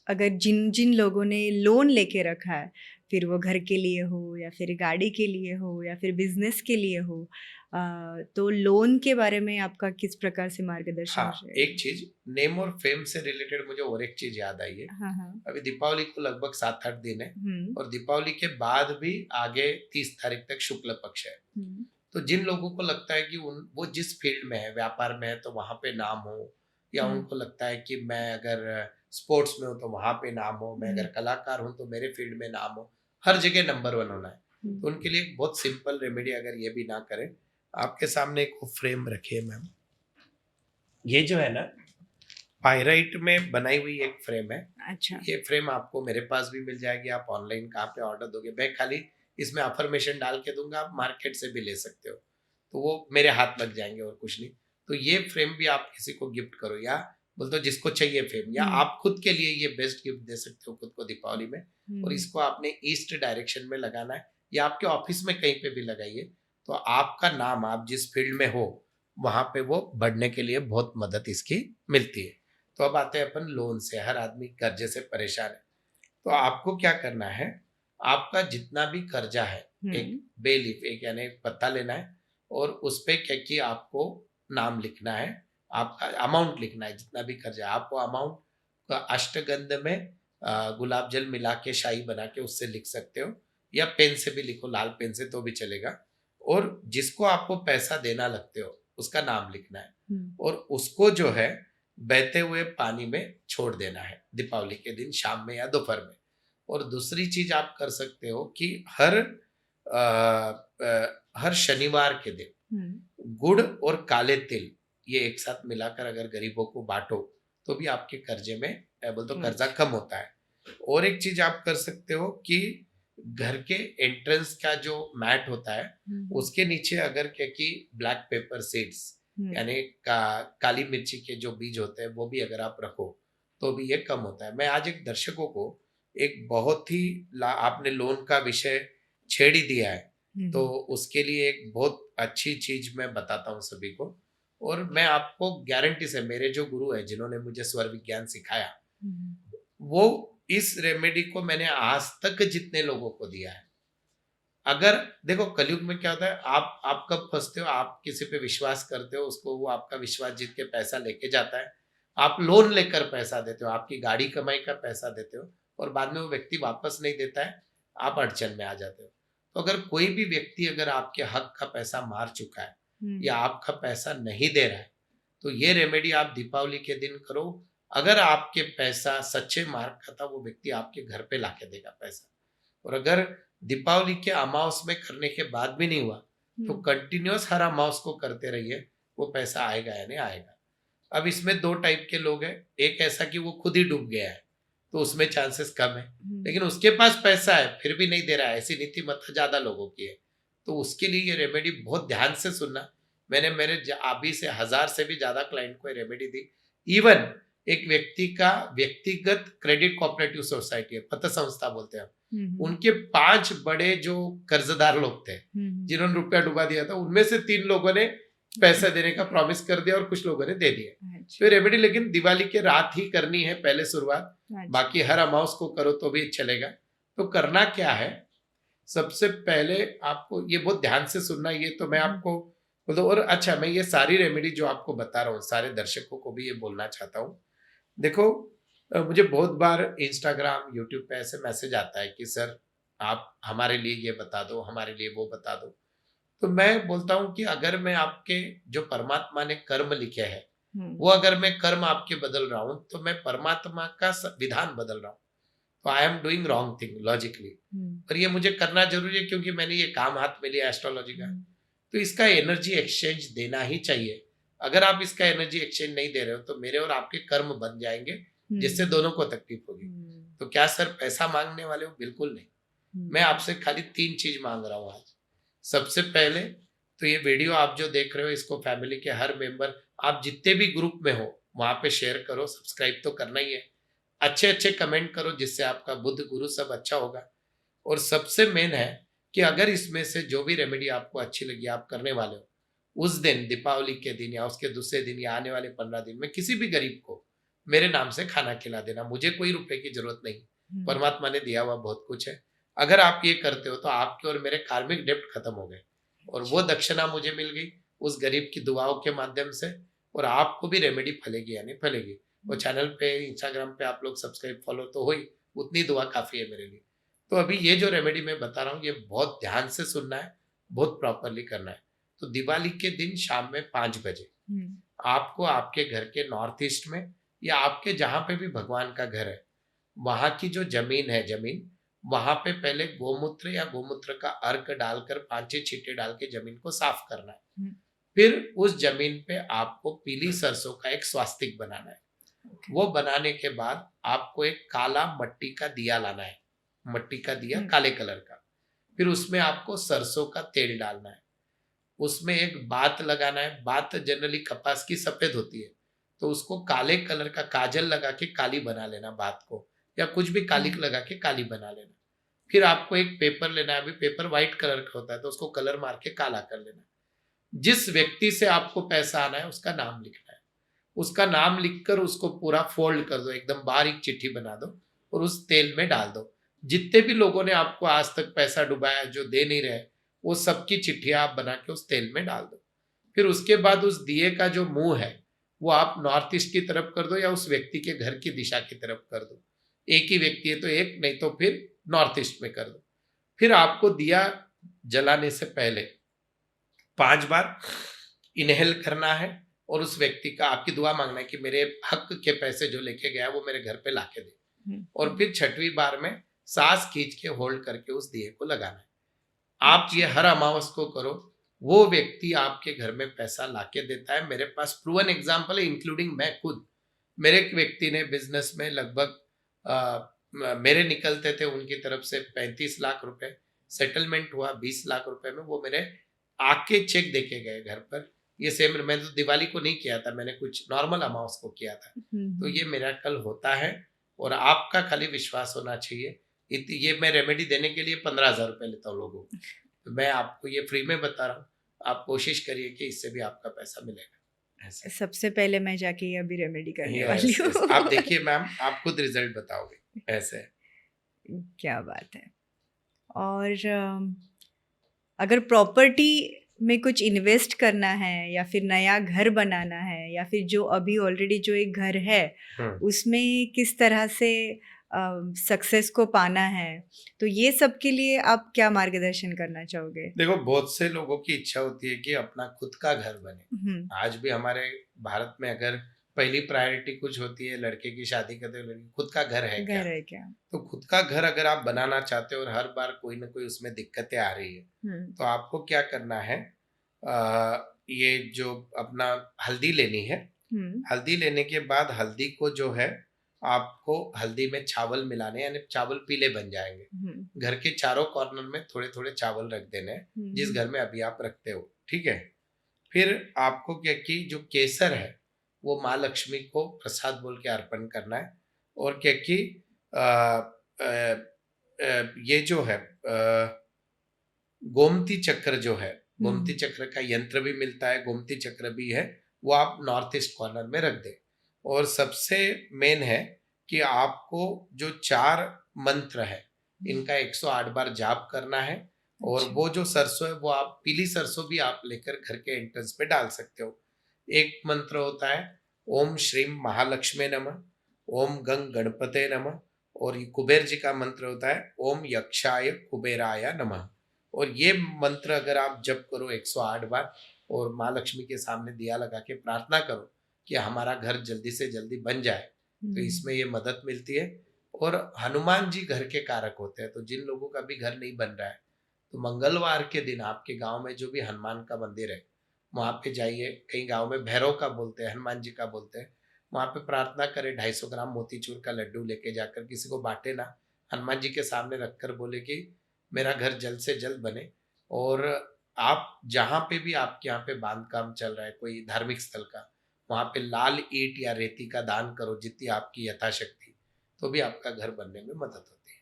अगर जिन जिन लोगों ने लोन लेके रखा है, फिर वो घर के लिए हो या फिर गाड़ी के लिए हो या फिर बिजनेस के लिए हो, तो लोन के बारे में आपका किस प्रकार से मार्गदर्शन हाँ, एक चीज नेम और फेम से रिलेटेड मुझे और एक चीज याद आई है। हाँ। अभी दीपावली को लगभग 7-8 दिन है, और दीपावली के बाद भी आगे 30 तारीख तक शुक्ल पक्ष है। तो जिन लोगों को लगता है कि वो जिस फील्ड में है, व्यापार में है, तो वहां पे नाम हो, या उनको लगता है कि मैं अगर स्पोर्ट्स में हूँ तो वहां पे नाम हो, मैं अगर कलाकार हूँ तो मेरे फील्ड में नाम हो, हर जगह नंबर 1 होना है। तो उनके लिए एक बहुत सिंपल रेमेडी, अगर ये भी ना करें, आपके सामने एक फ्रेम रखिए मैम। ये जो है ना, पाइराइट में बनाई हुई एक फ्रेम है। अच्छा। ये फ्रेम आपको मेरे पास भी मिल जाएगी। आप ऑनलाइन कहाँ पे ऑर्डर दोगे, मैं खाली इसमें अफर्मेशन डाल के दूंगा, आप मार्केट से भी ले सकते हो, तो वो मेरे हाथ लग जाएंगे और कुछ नहीं। तो ये फ्रेम भी आप किसी को गिफ्ट करो, या बोल दो जिसको चाहिए फ्रेम, या आप खुद के लिए ये बेस्ट गिफ्ट दे सकते हो खुद को दीपावली में। और इसको आपने ईस्ट डायरेक्शन में लगाना है, या आपके ऑफिस में कहीं पे भी लगाइए, तो आपका नाम, आप जिस फील्ड में हो वहां पे वो बढ़ने के लिए बहुत मदद इसकी मिलती है। तो अब आते हैं अपन लोन से। हर आदमी कर्जे से परेशान है, तो आपको क्या करना है, आपका जितना भी कर्जा है, एक बेलीफ, एक यानी पत्ता लेना है, और उस पे क्या कि आपको नाम लिखना है, आपका अमाउंट लिखना है, जितना भी कर्जा है आपको अमाउंट का अष्टगंध में गुलाब जल मिला के शाही बना के उससे लिख सकते हो, या पेन से भी लिखो, लाल पेन से तो भी चलेगा। और जिसको आपको पैसा देना लगते हो उसका नाम लिखना है, और उसको जो है बहते हुए पानी में छोड़ देना है दीपावली के दिन शाम में या दोपहर में। और दूसरी चीज आप कर सकते हो कि हर शनिवार के दिन गुड़ और काले तिल ये एक साथ मिलाकर अगर गरीबों को बांटो तो भी आपके कर्जे में बोल तो कर्जा कम होता है। और एक चीज आप कर सकते हो कि घर के एंट्रेंस का जो मैट होता है उसके नीचे अगर क्या कि ब्लैक पेपर सीड्स यानी काली मिर्ची के जो बीज होते हैं वो भी अगर आप रखो तो भी ये कम होता है। मैं आज एक दर्शकों को एक बहुत ही आपने लोन का विषय छेड़ ही दिया है, तो उसके लिए एक बहुत अच्छी चीज मैं बताता हूँ सभी को। और मैं आपको गारंटी से, मेरे जो गुरु है जिन्होंने मुझे स्वर विज्ञान सिखाया, वो इस रेमेडी को मैंने आज तक जितने लोगों को दिया है। अगर देखो कलयुग में क्या होता है, आप कब फंसते हो, आप किसी पे विश्वास करते हो, उसको वो आपका विश्वास जीत के पैसा लेके जाता है, आप लोन लेकर पैसा देते हो, आपकी गाड़ी कमाई का पैसा देते हो, और बाद में वो व्यक्ति वापस नहीं देता है, आप अड़चन में आ जाते हो। तो अगर कोई भी व्यक्ति अगर आपके हक का पैसा मार चुका है या आपका पैसा नहीं दे रहा है, तो ये रेमेडी आप दीपावली के दिन करो, अगर आपके पैसा सच्चे मार्ग का था, वो व्यक्ति आपके घर पे लाके देगा पैसा। और अगर दीपावली के अमावस में करने के बाद भी नहीं हुआ तो कंटिन्यूअस हर अमावस को करते रहिए, वो पैसा आएगा या नहीं आएगा। अब इसमें दो टाइप के लोग हैं, एक ऐसा कि वो खुद ही डूब गया है तो उसमें चांसेस कम है, लेकिन उसके पास पैसा है फिर भी नहीं दे रहा है, ऐसी नीति मत ज्यादा लोगों की है। तो उसके लिए ये रेमेडी बहुत ध्यान से सुनना। मैंने मेरे अभी से 1000 से भी ज्यादा क्लाइंट को रेमेडी दी। इवन एक व्यक्ति का व्यक्तिगत क्रेडिट कोऑपरेटिव सोसाइटी है, पत संस्था बोलते हैं हम, उनके 5 बड़े जो कर्जदार लोग थे जिन्होंने रुपया डुबा दिया था, उनमें से 3 लोगों ने पैसा देने का प्रॉमिस कर दिया और कुछ लोगों ने दे दिया। तो रेमेडी लेकिन दिवाली के रात ही करनी है पहले शुरुआत, बाकी हर अमावस को करो तो भी चलेगा। तो करना क्या है, सबसे पहले आपको ये बहुत ध्यान से सुनना, ये तो मैं आपको बोल दूं। और अच्छा, मैं ये सारी रेमेडी जो आपको बता रहा हूँ सारे दर्शकों को भी ये बोलना चाहता हूँ। देखो मुझे बहुत बार इंस्टाग्राम यूट्यूब पे ऐसे मैसेज आता है कि सर आप हमारे लिए ये बता दो, हमारे लिए वो बता दो। तो मैं बोलता हूँ कि अगर मैं आपके जो परमात्मा ने कर्म लिखे हैं वो अगर मैं कर्म आपके बदल रहा हूँ तो मैं परमात्मा का विधान बदल रहा हूँ, तो I am doing wrong thing logically. पर ये मुझे करना जरूरी है क्योंकि मैंने ये काम हाथ में लिया एस्ट्रोलॉजी का, तो इसका एनर्जी एक्सचेंज देना ही चाहिए। अगर आप इसका एनर्जी एक्सचेंज नहीं दे रहे हो तो मेरे और आपके कर्म बन जाएंगे जिससे दोनों को तकलीफ होगी। तो क्या सर पैसा मांगने वाले हो? बिल्कुल नहीं। मैं आपसे खाली 3 चीज मांग रहा हूँ आज। सबसे पहले तो ये वीडियो आप जो देख रहे हो इसको फैमिली के हर मेंबर, आप जितने भी ग्रुप में हो वहां पे शेयर करो, सब्सक्राइब तो करना ही है, अच्छे अच्छे कमेंट करो जिससे आपका बुद्ध गुरु सब अच्छा होगा। और सबसे मेन है कि अगर इसमें से जो भी रेमेडी आपको अच्छी लगी आप करने वाले हो, उस दिन दीपावली के दिन या उसके दूसरे दिन या आने वाले 15 दिन में किसी भी गरीब को मेरे नाम से खाना खिला देना। मुझे कोई रुपए की जरूरत नहीं, परमात्मा ने दिया हुआ बहुत कुछ है। अगर आप ये करते हो तो आपके और मेरे कार्मिक डेप्ट खत्म हो गए और वो दक्षिणा मुझे मिल गई उस गरीब की दुआओं के माध्यम से, और आपको भी रेमेडी फलेगी या नहीं फलेगी। वो चैनल पे इंस्टाग्राम पे आप लोग सब्सक्राइब फॉलो तो हो ही, उतनी दुआ काफी है मेरे लिए। तो अभी ये जो रेमेडी मैं बता रहा हूँ ये बहुत ध्यान से सुनना है, बहुत प्रॉपरली करना है। तो दिवाली के दिन शाम में 5 बजे आपको आपके घर के नॉर्थ ईस्ट में या आपके जहां पे भी भगवान का घर है वहां की जो जमीन है, जमीन वहां पे पहले गोमूत्र या गोमूत्र का अर्क डालकर 5-6 छींटे डाल के जमीन को साफ करना है। फिर उस जमीन पे आपको पीली सरसों का एक स्वास्तिक बनाना है। वो बनाने के बाद आपको एक काला मट्टी का दिया लाना है, मट्टी का दिया काले कलर का। फिर उसमें आपको सरसों का तेल डालना है, उसमें एक बात लगाना है। बात जनरली कपास की सफेद होती है तो उसको काले कलर का काजल लगा के काली बना लेना बात को, या कुछ भी कालिक लगा के काली बना लेना। फिर आपको एक पेपर लेना है, अभी पेपर व्हाइट कलर का होता है तो उसको कलर मार के काला कर लेना। जिस व्यक्ति से आपको पैसा आना है उसका नाम लिखना है, उसका नाम लिखकर उसको पूरा फोल्ड कर दो, एकदम बारीक चिट्ठी बना दो और उस तेल में डाल दो। जितने भी लोगों ने आपको आज तक पैसा डुबाया जो दे नहीं रहे, वो सबकी चिट्ठियां आप बना के उस तेल में डाल दो। फिर उसके बाद उस दिए का जो मुंह है वो आप नॉर्थ ईस्ट की तरफ कर दो या उस व्यक्ति के घर की दिशा की तरफ कर दो। एक ही व्यक्ति है तो एक, नहीं तो फिर नॉर्थ ईस्ट में कर दो। फिर आपको दिया जलाने से पहले 5 बार इनहेल करना है और उस व्यक्ति का आपकी दुआ मांगना है कि मेरे हक के पैसे जो लेके गया वो मेरे घर पे लाके दे। और फिर 6वीं बार में सांस खींच के होल्ड करके उस दिए को लगाना है। आप ये हर अमावस को करो, वो व्यक्ति आपके घर में पैसा लाके देता है। मेरे पास प्रूवन एग्जाम्पल है, इंक्लूडिंग मैं खुद। मेरे एक व्यक्ति ने बिजनेस में लगभग मेरे निकलते थे उनकी तरफ से 35 लाख रुपए, सेटलमेंट हुआ 20 लाख रुपए में। वो मेरे आके चेक देके गए घर पर। ये सेम मैं तो दिवाली को नहीं किया था, मैंने कुछ नॉर्मल अमाउंट को किया था। तो ये मिरेकल होता है और आपका खाली विश्वास होना चाहिए। ये मैं रेमेडी देने के लिए 15,000 रुपए लेता हूँ लोगों को, तो मैं आपको ये फ्री में बता रहा हूँ। आप कोशिश करिए कि इससे भी आपका पैसा मिलेगा। ऐसे सबसे पहले मैं जाके ये अभी रेमेडी करने वाली हूँ। आप देखिए मैम, आप खुद रिजल्ट बताओगे। ऐसे क्या बात है। और अगर प्रॉपर्टी में कुछ इन्वेस्ट करना है या फिर नया घर बनाना है या फिर जो अभी ऑलरेडी जो एक घर है उसमें किस तरह से सक्सेस को पाना है, तो ये सब के लिए आप क्या मार्गदर्शन करना चाहोगे? देखो, बहुत से लोगों की इच्छा होती है कि अपना खुद का घर बने। आज भी हमारे भारत में अगर पहली प्रायोरिटी कुछ होती है, लड़के की शादी करते हो, लड़की खुद का घर है क्या? घर है क्या? तो खुद का घर अगर आप बनाना चाहते हो और हर बार कोई ना कोई उसमें दिक्कतें आ रही है, तो आपको क्या करना है, ये जो अपना हल्दी लेनी है, हल्दी लेने के बाद हल्दी को जो है आपको हल्दी में चावल मिलाने, यानी चावल पीले बन जाएंगे। घर के चारों कॉर्नर में थोड़े थोड़े चावल रख देने हैं, जिस घर में अभी आप रखते हो, ठीक है। फिर आपको क्या कि जो केसर है वो माँ लक्ष्मी को प्रसाद बोल के अर्पण करना है। और क्या कि ये जो है गोमती चक्र जो है, गोमती चक्र का यंत्र भी मिलता है, गोमती चक्र भी है, वो आप नॉर्थ ईस्ट कॉर्नर में रख दें। और सबसे मेन है कि आपको जो 4 मंत्र है इनका 108 बार जाप करना है। और वो जो सरसों है वो आप पीली सरसों भी आप लेकर घर के एंट्रेंस पे डाल सकते हो। एक मंत्र होता है ओम श्रीम महालक्ष्मी नमः, ओम गंग गणपते नमः, और ये कुबेर जी का मंत्र होता है ओम यक्षाय कुबेराय नमः। और ये मंत्र अगर आप जप करो 108 बार और माँ लक्ष्मी के सामने दिया लगा के प्रार्थना करो कि हमारा घर जल्दी से जल्दी बन जाए, तो इसमें ये मदद मिलती है। और हनुमान जी घर के कारक होते हैं, तो जिन लोगों का भी घर नहीं बन रहा है तो मंगलवार के दिन आपके गांव में जो भी हनुमान का मंदिर है वहां पे जाइए। कई गांव में भैरव का बोलते हैं, हनुमान जी का बोलते हैं, वहां पे प्रार्थना करें। 250 ग्राम मोतीचूर का लड्डू लेके जाकर किसी को बांटे ना, हनुमान जी के सामने रखकर बोले कि मेरा घर जल्द से जल्द बने। और आप जहाँ पे भी आपके यहाँ पे बांध काम चल रहा है कोई धार्मिक स्थल का, वहां पे लाल ईंट या रेती का दान करो जितनी आपकी यथाशक्ति, तो भी आपका घर बनने में मदद होती है।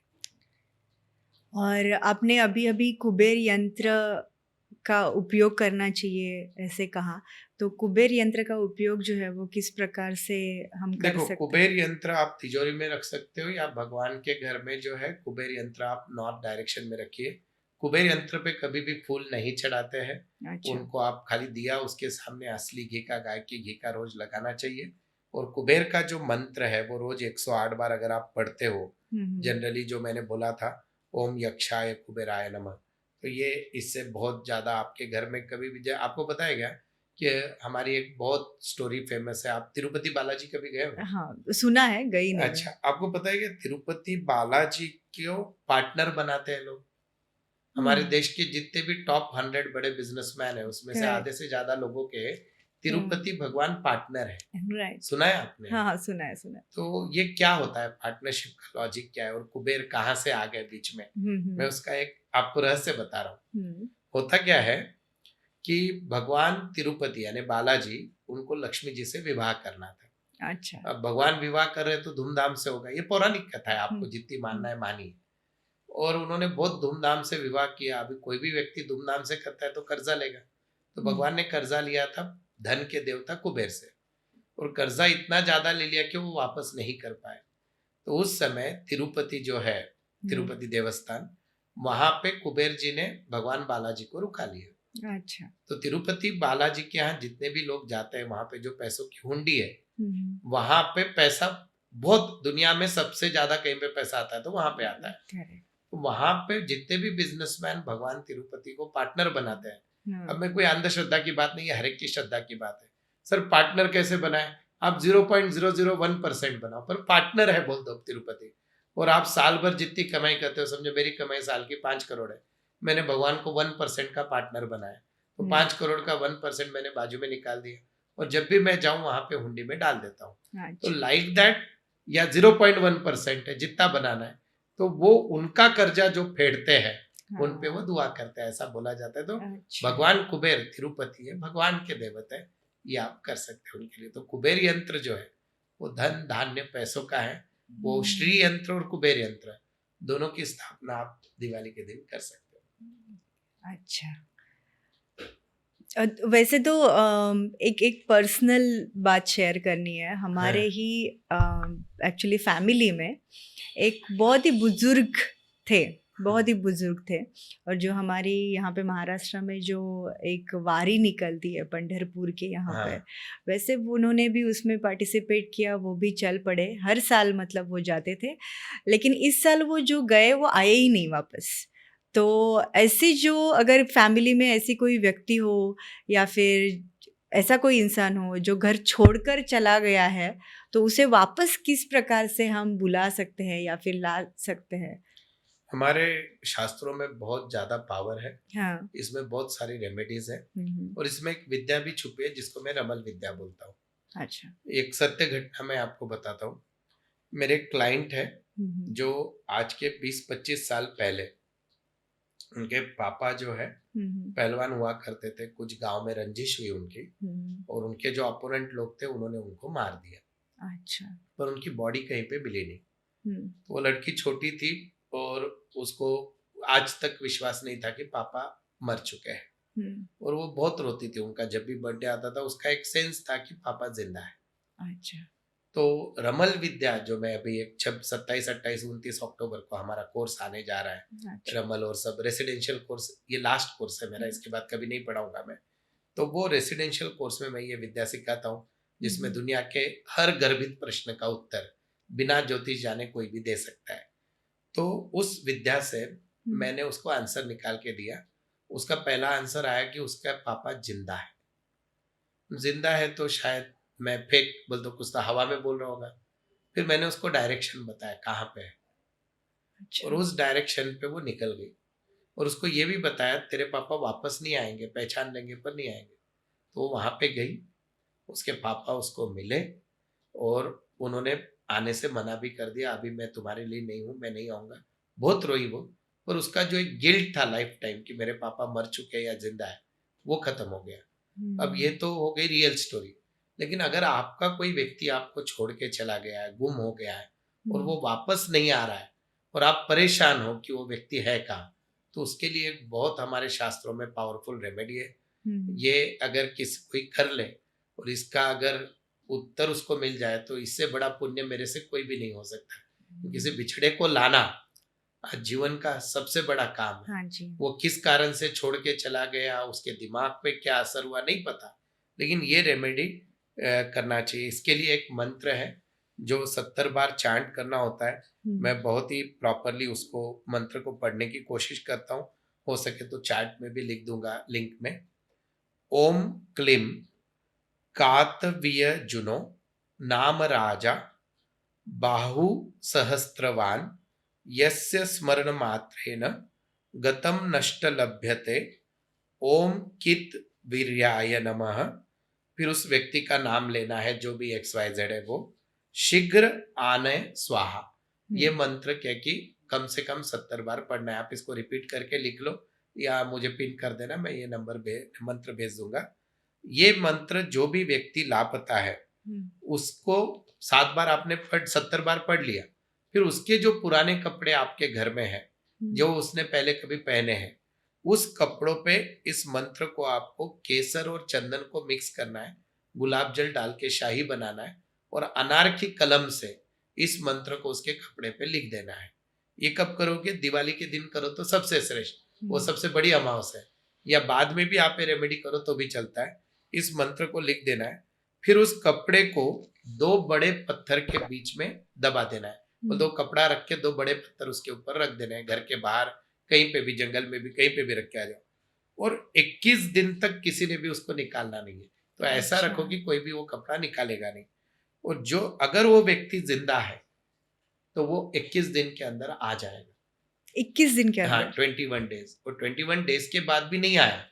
और आपने अभी अभी कुबेर यंत्र का उपयोग करना चाहिए ऐसे कहा, तो कुबेर यंत्र का उपयोग जो है वो किस प्रकार से हम कर देखो, सकते हैं? कुबेर यंत्र आप तिजोरी में रख सकते हो, या भगवान के घर में जो है कुबेर यंत्र आप नॉर्थ डायरेक्शन में रखिए। कुबेर यंत्र पे कभी भी फूल नहीं चढ़ाते हैं। अच्छा। उनको आप खाली दिया उसके सामने असली घी का, गाय के घी का रोज लगाना चाहिए। और कुबेर का जो मंत्र है वो रोज 108 बार अगर आप पढ़ते हो, जनरली जो मैंने बोला था ओम यक्षाय कुबेराय नमः, तो ये इससे बहुत ज्यादा आपके घर में कभी भी आपको बताया गया कि हमारी एक बहुत स्टोरी फेमस है। आप तिरुपति बालाजी कभी गए हो? हाँ, सुना है, गई नहीं। अच्छा, आपको पता है कि तिरुपति बालाजी को पार्टनर बनाते हैं लोग। हमारे देश के जितने भी टॉप 100 बड़े बिजनेसमैन है उसमें से आधे से ज्यादा लोगों के तिरुपति भगवान पार्टनर है। राइट। सुना है आपने? हाँ, सुना है, सुना है। तो ये क्या होता है, पार्टनरशिप का लॉजिक क्या है और कुबेर कहाँ से आ गए बीच में? मैं उसका एक आपको रहस्य बता रहा हूँ। होता क्या है कि भगवान तिरुपति यानी बालाजी, उनको लक्ष्मी जी से विवाह करना था। अच्छा। अब भगवान विवाह कर रहे तो धूमधाम से होगा, ये पौराणिक कथा है, आपको जितनी मानना है मानिए। और उन्होंने बहुत धूमधाम से विवाह किया। अभी कोई भी व्यक्ति धूमधाम से करता है तो कर्जा लेगा, तो भगवान ने कर्जा लिया था धन के देवता कुबेर से, और कर्जा इतना ज्यादा ले लिया कि वो वापस नहीं कर पाए। तो उस समय तिरुपति जो है, तिरुपति देवस्थान, वहां पे कुबेर जी ने भगवान बालाजी को रुका लिया। अच्छा। तो तिरुपति बालाजी के यहाँ जितने भी लोग जाते हैं वहां पे जो पैसों की हुंडी है, वहां पे पैसा बहुत, दुनिया में सबसे ज्यादा कहीं पे पैसा आता है तो वहां पे आता है। तो वहां पे जितने भी बिजनेसमैन भगवान तिरुपति को पार्टनर बनाते हैं। अब मैं कोई अंधश्रद्धा की बात नहीं है, हर एक की श्रद्धा की बात है। सर पार्टनर कैसे बनाए? आप 0.001% बनाओ, पर पार्टनर है बोल दो तिरुपति। और आप साल भर जितनी कमाई करते हो, समझो मेरी कमाई साल की 5 करोड़ है, मैंने भगवान को 1% का पार्टनर बनाया, तो 5 करोड़ का 1% मैंने बाजू में निकाल दिया, और जब भी मैं जाऊं वहां पे हुंडी में डाल देता हूँ। तो लाइक दैट, या 0.1% है जितना बनाना है, तो वो उनका कर्जा जो फेडते हैं उन पे वो दुआ करते हैं, ऐसा बोला जाता है। तो भगवान कुबेर तिरुपति है, भगवान के देवता है, ये आप कर सकते हो उनके लिए। तो कुबेर यंत्र जो है वो धन धान्य पैसों का है, वो श्री यंत्र और कुबेर यंत्र दोनों की स्थापना आप दिवाली के दिन कर सकते हो। अच्छा। वैसे तो एक पर्सनल बात शेयर करनी है। हमारे ही एक्चुअली फैमिली में एक बहुत ही बुजुर्ग थे, और जो हमारी यहाँ पे महाराष्ट्र में जो एक वारी निकलती है पंढरपुर के यहाँ पे, वैसे उन्होंने भी उसमें पार्टिसिपेट किया, वो भी चल पड़े। हर साल मतलब वो जाते थे, लेकिन इस साल वो जो गए वो आए ही नहीं वापस। तो ऐसी जो अगर फैमिली में ऐसी कोई व्यक्ति हो या फिर ऐसा कोई इंसान हो जो घर छोड़कर चला गया है, तो उसे वापस किस प्रकार से हम बुला सकते हैं या फिर ला सकते हैं? हमारे शास्त्रों में बहुत ज्यादा पावर है, हाँ। इसमें बहुत सारी रेमेडीज है हम्म। और इसमें एक विद्या भी छुपी है जिसको मैं रमल विद्या बोलता हूँ। अच्छा। एक सत्य घटना मैं आपको बताता हूँ। मेरे क्लाइंट है हम्म। जो आज के 20-25 साल पहले उनके पापा जो है हम्म। पहलवान हुआ करते थे, कुछ गांव में रंजिश हुई उनकी हम्म। और उनके जो अपोनेंट लोग थे उन्होंने उनको मार दिया, अच्छा। पर उनकी बॉडी कहीं पे मिली नहीं। हम्म। वो लड़की छोटी थी और उसको आज तक विश्वास नहीं था कि पापा मर चुके हैं हम्म। और वो बहुत रोती थी। उनका जब भी बर्थडे आता था उसका एक सेंस था कि पापा जिंदा है। अच्छा। तो रमल विद्या जो मैं अभी एक 27, 28, 29 अक्टूबर को हमारा कोर्स आने जा रहा है, अच्छा। रमल और सब रेसिडेंशियल कोर्स, ये लास्ट कोर्स है मेरा, इसके बाद कभी नहीं पढ़ाऊंगा मैं। तो वो रेसिडेंशियल कोर्स में मैं ये विद्या सिखाता हूँ जिसमें दुनिया के हर गर्भित प्रश्न का उत्तर बिना ज्योतिष जाने कोई भी दे सकता है। तो उस विद्या से मैंने उसको आंसर निकाल के दिया। उसका पहला आंसर आया कि उसका पापा जिंदा है। जिंदा है तो शायद मैं फेक बोल दो, कुछ तो हवा में बोल रहा होगा। फिर मैंने उसको डायरेक्शन बताया कहाँ पे है और उस डायरेक्शन पे वो निकल गई और उसको ये भी बताया तेरे पापा वापस नहीं आएंगे, पहचान लेंगे पर नहीं आएंगे। तो वो वहां पे गई, उसके पापा उसको मिले और उन्होंने आने से मना भी कर दिया, अभी मैं तुम्हारे लिए नहीं हूँ, मैं नहीं आऊंगा। बहुत रोई वो, पर उसका जो एक गिल्ट था लाइफ टाइम कि मेरे पापा मर चुके हैं या जिंदा है, वो खत्म हो गया। अब ये तो हो गई रियल स्टोरी, लेकिन अगर आपका कोई व्यक्ति आपको छोड़ के चला गया है, गुम हो गया है और वो वापस नहीं आ रहा है और आप परेशान हो कि वो व्यक्ति है कहाँ, तो उसके लिए एक बहुत हमारे शास्त्रों में पावरफुल रेमेडी है। ये अगर किसी कोई कर ले और इसका अगर उत्तर उसको मिल जाए तो इससे बड़ा पुण्य मेरे से कोई भी नहीं हो सकता। किसी बिछड़े को लाना आज जीवन का सबसे बड़ा काम है। हाँ जी। वो किस कारण से छोड़ के चला गया, उसके दिमाग पे क्या असर हुआ नहीं पता, लेकिन ये रेमेडी करना चाहिए। इसके लिए एक मंत्र है जो 70 बार चांट करना होता है। मैं बहुत ही प्रॉपरली उसको मंत्र को पढ़ने की कोशिश करता हूँ, हो सके तो चैट में भी लिख दूंगा लिंक में। ओम क्लीम कातवीयजुनो नाम राजा बाहु सहस्त्रवान यस्य स्मरण मात्रेण गतम नष्ट लभ्यते ओम कित वीर्याय नमः। फिर उस व्यक्ति का नाम लेना है जो भी XYZ है, वो शीघ्र आने स्वाहा। ये मंत्र क्या कि कम से कम 70 बार पढ़ना है। आप इसको रिपीट करके लिख लो या मुझे पिन कर देना, मैं ये मंत्र भेज दूंगा। ये मंत्र जो भी व्यक्ति लापता है उसको 7 बार आपने 70 बार पढ़ लिया, फिर उसके जो पुराने कपड़े आपके घर में हैं जो उसने पहले कभी पहने हैं, उस कपड़ों पे इस मंत्र को आपको केसर और चंदन को मिक्स करना है, गुलाब जल डाल के शाही बनाना है और अनार की कलम से इस मंत्र को उसके कपड़े पे लिख देना है। ये कब करोगे? दिवाली के दिन करो तो सबसे श्रेष्ठ, वो सबसे बड़ी अमावस्या है, या बाद में भी आप ये रेमेडी करो तो भी चलता है। इस मंत्र को लिख देना है, फिर उस कपड़े को 2 बड़े पत्थर के बीच में दबा देना है। वो 2 कपड़ा रख के 2 बड़े पत्थर उसके ऊपर रख देना है, घर के बाहर कहीं पे भी, जंगल में भी, कहीं पे भी रख के आ जाओ और 21 दिन तक किसी ने भी उसको निकालना नहीं है। तो ऐसा रखो कि कोई भी वो कपड़ा निकालेगा नहीं। और जो अगर वो व्यक्ति जिंदा है तो वो 21 दिन के अंदर आ जाएगा। 21 दिन के हाँ, अंदर? 21 डेज। और 21 डेज के बाद भी नहीं आया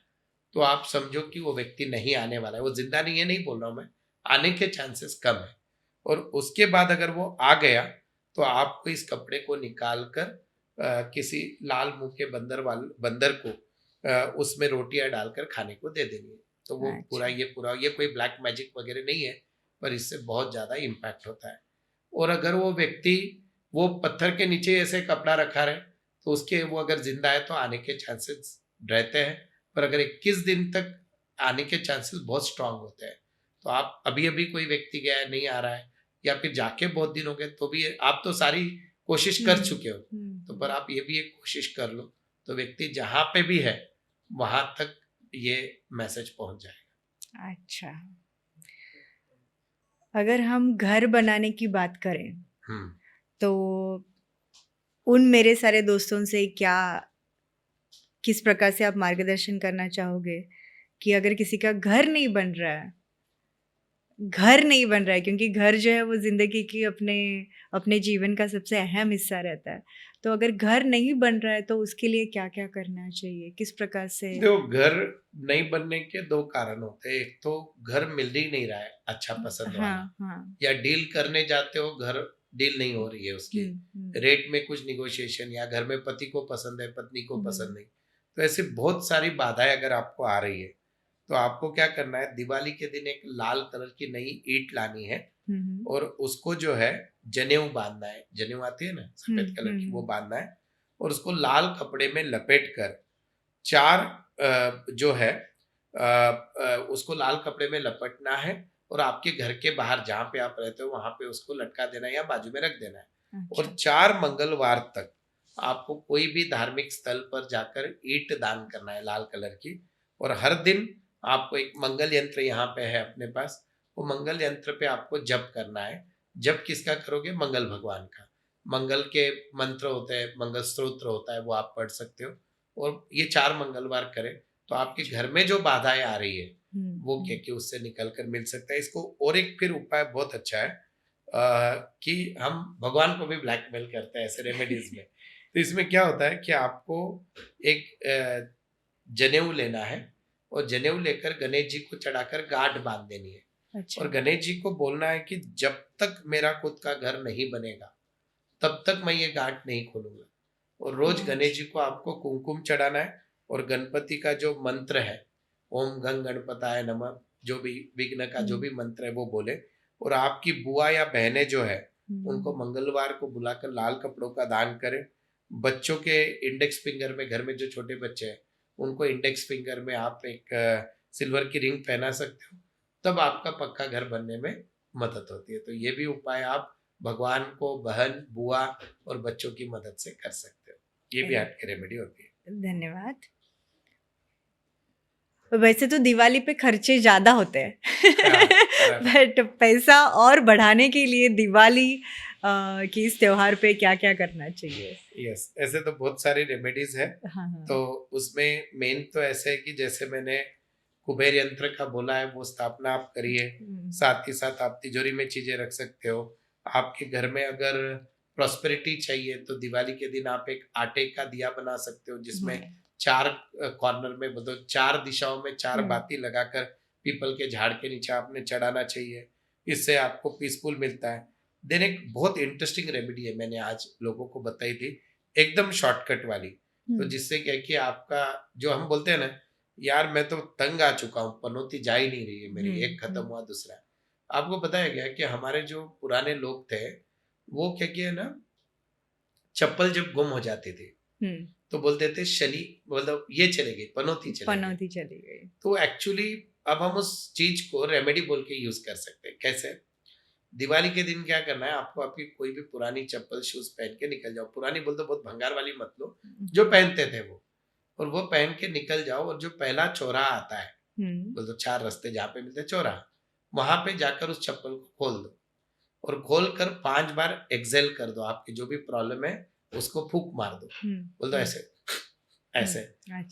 तो आप समझो कि वो व्यक्ति नहीं आने वाला है। वो जिंदा नहीं है नहीं बोल रहा हूं मैं, आने के चांसेस कम है। और उसके बाद अगर वो आ गया तो आपको इस कपड़े को निकाल कर किसी लाल मुंह के बंदर को उसमें रोटियां डालकर खाने को दे देनी है। तो वो पूरा ये कोई ब्लैक मैजिक वगैरह नहीं है, पर इससे बहुत ज्यादा इम्पैक्ट होता है। और अगर वो व्यक्ति वो पत्थर के नीचे ऐसे कपड़ा रखा रहे तो उसके वो अगर जिंदा है तो आने के चांसेस रहते हैं, पर अगर 21 दिन तक आने के चांसेस बहुत स्ट्रांग होते हैं। तो आप अभी कोई व्यक्ति गया है नहीं आ रहा है या फिर जाके बहुत दिन हो गए तो भी आप तो सारी कोशिश कर चुके हो, तो पर आप ये भी एक कोशिश कर लो तो व्यक्ति जहां पे भी है वहां तक ये मैसेज पहुंच जाएगा। अच्छा, अगर हम घर बनाने की बात करें तो उन मेरे सारे दोस्तों से किस प्रकार से आप मार्गदर्शन करना चाहोगे कि अगर किसी का घर नहीं बन रहा है, क्योंकि घर जो है वो ज़िंदगी की अपने जीवन का सबसे अहम हिस्सा रहता है। तो अगर घर नहीं बन रहा है तो उसके लिए क्या-क्या करना चाहिए? किस प्रकार से? देखो, घर नहीं बनने के दो कारण होते हैं। एक तो घर मिल ही नहीं रहा है अच्छा पसंद वाला, हाँ, हाँ। या डील करने जाते हो, घर डील नहीं हो रही है उसकी, रेट में कुछ निगोशिएशन, या घर में पति को पसंद है पत्नी को पसंद नहीं। तो ऐसे बहुत सारी बाधाएं अगर आपको आ रही है, तो आपको क्या करना है, दिवाली के दिन एक लाल कलर की नई ईंट लानी है और उसको जो है जनेऊ बांधना है। जनेऊ आती है ना सफेद कलर की, वो बांधना है और उसको लाल कपड़े में लपेट कर चार जो है उसको लाल कपड़े में लपेटना है और आपके घर के बाहर जहाँ पे आप रहते हो वहां पे उसको लटका देना है या बाजू में रख देना है। और 4 मंगलवार तक आपको कोई भी धार्मिक स्थल पर जाकर ईंट दान करना है लाल कलर की। और हर दिन आपको एक मंगल यंत्र यहाँ पे है अपने पास, वो मंगल यंत्र पे आपको जप करना है। जप किसका करोगे? मंगल भगवान का। मंगल के मंत्र होते हैं, मंगल स्तोत्र होता है, वो आप पढ़ सकते हो। और ये 4 मंगलवार करें तो आपके घर में जो बाधाएं आ रही है वो क्या उससे निकल कर मिल सकता है। इसको और एक फिर उपाय बहुत अच्छा है कि हम भगवान को भी ब्लैकमेल करते हैं ऐसे रेमेडीज में। तो इसमें क्या होता है कि आपको एक जनेऊ लेना है और जनेऊ लेकर गणेश जी को चढ़ाकर गांठ बांध देनी है। अच्छा। और गणेश जी को बोलना है कि जब तक मेरा खुद का घर नहीं बनेगा तब तक मैं ये गांठ नहीं खोलूंगा। और रोज गणेश जी को आपको कुमकुम चढ़ाना है और गणपति का जो मंत्र है, ओम गंग गणपताय नमः, जो भी विघ्न का जो भी मंत्र है वो बोले। और आपकी बुआ या बहनें जो है उनको मंगलवार को बुलाकर लाल कपड़ों का दान करें। बच्चों के इंडेक्स फिंगर में, घर में जो छोटे बच्चे हैं उनको इंडेक्स फिंगर में आप एक सिल्वर की रिंग पहना सकते हो, तब आपका पक्का घर बनने में मदद होती है। तो ये भी उपाय आप भगवान को बहन, बुआ और बच्चों की मदद से कर सकते हो। ये भी हट के रेमेडी होती है। धन्यवाद। वैसे तो दिवाली पे खर्चे ज़्यादा होते हैं बट पैसा और बढ़ाने के लिए दिवाली की इस त्योहार पे क्या-क्या करना चाहिए? यस, ऐसे तो बहुत सारी रेमेडीज है। हाँ, हाँ। तो उसमें मेन तो ऐसे है कि जैसे मैंने कुबेर यंत्र का बोला है वो स्थापना आप करिए। साथ ही साथ आप तिजोरी में चीजें रख सकते हो। आपके घर में अगर प्रॉस्पेरिटी चाहिए तो दिवाली के दिन आप एक आटे का दिया बना सकते हो जिसमें 4 कॉर्नर में, मतलब 4 दिशाओं में 4 बाती लगाकर पीपल के झाड़ के नीचे आपने चढ़ाना चाहिए। इससे आपको पीसफुल मिलता है। देन एक बहुत इंटरेस्टिंग रेमेडी है, मैंने आज लोगों को बताई थी, एकदम शॉर्टकट वाली। तो जिससे क्या कि आपका जो हम बोलते हैं ना, यार मैं तो तंग आ चुका हूँ, पनौती जा ही नहीं रही है मेरी, एक खत्म हुआ दूसरा। आपको बताया गया कि हमारे जो पुराने लोग थे वो क्या किया ना, चप्पल जब गुम हो जाती थी तो बोलते थे शनि, मतलब ये चले गई, पनौती चली गई। तो एक्चुअली अब हम उस चीज को रेमेडी बोल के यूज कर सकते हैं। कैसे? दिवाली के दिन क्या करना है, आपको आपकी कोई भी पुरानी चप्पल शूज पहन के निकल जाओ। पुरानी बोल तो बहुत भंगार वाली मत लो, जो पहनते थे वो, और वो पहन के निकल जाओ। और जो पहला चौराहा आता है, बोल तो 4 रास्ते जहाँ पे मिलते चौराहा, वहां पे जाकर उस चप्पल को खोल दो और खोल कर 5 बार एक्सेल कर दो। आपकी जो भी प्रॉब्लम है उसको फूंक मार दो, बोल दो ऐसे ऐसे।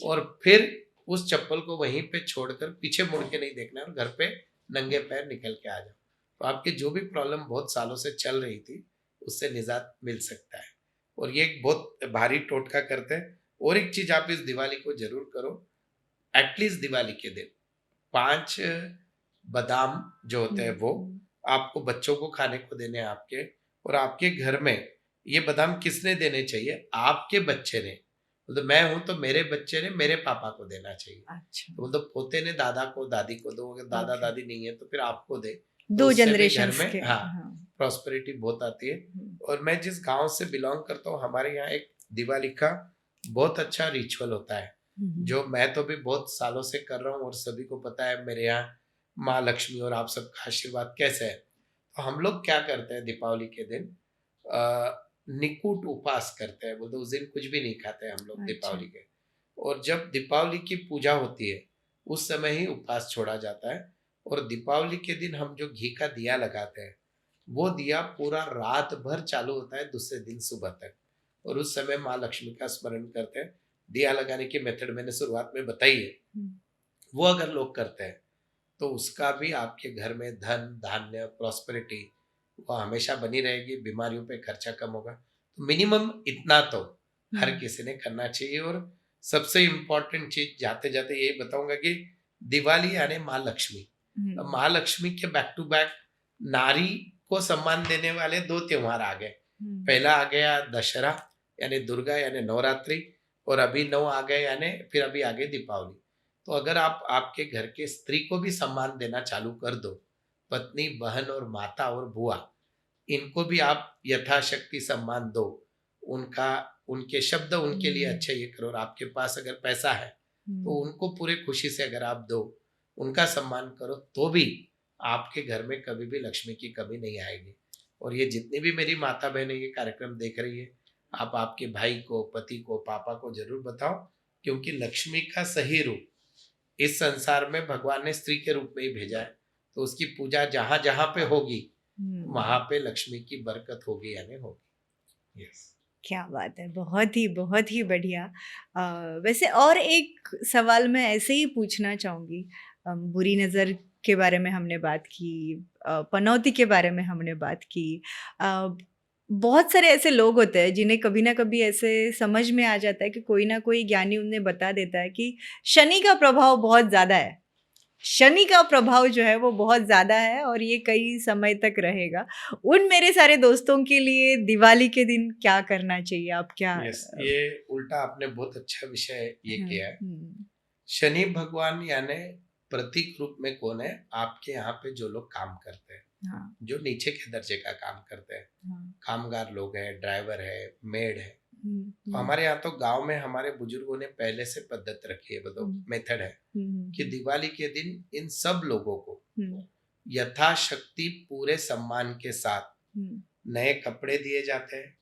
और फिर उस चप्पल को वहीं पे छोड़कर पीछे मुड़ के नहीं देखना है और घर पे नंगे पैर निकल के आ जाओ। तो आपकी जो भी प्रॉब्लम बहुत सालों से चल रही थी उससे निजात मिल सकता है। और ये एक बहुत भारी टोटका करते हैं। और एक चीज आप इस दिवाली को जरूर करो, एटलीस्ट दिवाली के दिन 5 बादाम जो होते हैं वो आपको बच्चों को खाने को देने हैं आपके। और आपके घर में ये बादाम किसने देने चाहिए? आपके बच्चे ने। मतलब मैं हूं तो मेरे बच्चे ने मेरे पापा को देना चाहिए। अच्छा। तो मतलब पोते ने दादा को, दादी को दो। अगर दादा दादी नहीं है तो फिर आपको दे। 2 उससे भी जनरेशन घर में के। प्रॉस्पेरिटी बहुत आती है। और मैं जिस गांव से बिलोंग करता हूँ, हमारे यहाँ एक दिवाली का बहुत अच्छा रिचुअल होता है जो मैं तो भी बहुत सालों से कर रहा हूँ और सभी को पता है मेरे यहाँ माँ लक्ष्मी और आप सबका आशीर्वाद कैसे है। तो हम लोग क्या करते हैं, दीपावली के दिन निकुट उपास करते हैं। बोलते उस दिन कुछ भी नहीं खाते हम लोग दीपावली के। और जब दीपावली की पूजा होती है उस समय ही उपवास छोड़ा जाता है। और दीपावली के दिन हम जो घी का दिया लगाते हैं वो दिया पूरा रात भर चालू होता है दूसरे दिन सुबह तक। और उस समय माँ लक्ष्मी का स्मरण करते हैं। दिया लगाने की मेथड मैंने शुरुआत में बताई है। वो अगर लोग करते हैं तो उसका भी आपके घर में धन धान्य प्रॉस्पेरिटी वो हमेशा बनी रहेगी, बीमारियों पे खर्चा कम होगा। तो मिनिमम इतना तो हर किसी ने करना चाहिए। और सबसे इम्पोर्टेंट चीज जाते जाते यही बताऊंगा कि दिवाली यानी माँ लक्ष्मी। अब माँ लक्ष्मी के बैक टू बैक नारी को सम्मान देने वाले 2 त्योहार आ गए। पहला आ गया दशहरा यानी दुर्गा यानी नवरात्रि, और अभी 9 आ गए यानी फिर अभी आ गए दीपावली। तो अगर आप आपके घर के स्त्री को भी सम्मान देना चालू कर दो, पत्नी बहन और माता और बुआ, इनको भी आप यथाशक्ति सम्मान दो, उनका उनके शब्द उनके लिए अच्छे ये करो। और आपके पास अगर पैसा है तो उनको पूरे खुशी से अगर आप दो, उनका सम्मान करो, तो भी आपके घर में कभी भी लक्ष्मी की कमी नहीं आएगी। और ये जितनी भी मेरी माता बहनें ये कार्यक्रम देख रही है, आप आपके भाई को, पति को, पापा को जरूर बताओ, क्योंकि लक्ष्मी का सही रूप इस संसार में भगवान ने स्त्री के रूप में ही भेजा है। तो उसकी पूजा जहां जहां पे होगी वहां पे लक्ष्मी की बरकत होगी यानी होगी। यस, क्या बात है, बहुत ही बढ़िया। वैसे और एक सवाल मैं ऐसे ही पूछना चाहूँगी। बुरी नज़र के बारे में हमने बात की, पनौती के बारे में हमने बात की। बहुत सारे ऐसे लोग होते हैं जिन्हें कभी ना कभी ऐसे समझ में आ जाता है कि कोई ना कोई ज्ञानी उन्हें बता देता है कि शनि का प्रभाव बहुत ज़्यादा है। शनि का प्रभाव जो है वो बहुत ज़्यादा है और ये कई समय तक रहेगा। उन मेरे सारे दोस्तों के लिए दिवाली के दिन क्या करना चाहिए? आप क्या यस, ये उल्टा आपने बहुत अच्छा विषय ये हाँ, किया है। शनि भगवान यानी प्रतीक रूप में कौन है? आपके यहाँ पे जो लोग काम करते हैं, हाँ, जो नीचे के दर्जे का काम करते हैं, हाँ, कामगार लोग हैं, ड्राइवर है, मेड है। तो हम्म, हमारे यहाँ तो गांव में हमारे बुजुर्गों ने पहले से पद्धत रखी है, मतलब मेथड है कि दिवाली के दिन इन सब लोगों को यथाशक्ति पूरे सम्मान के साथ नए कपड़े दिए जाते हैं,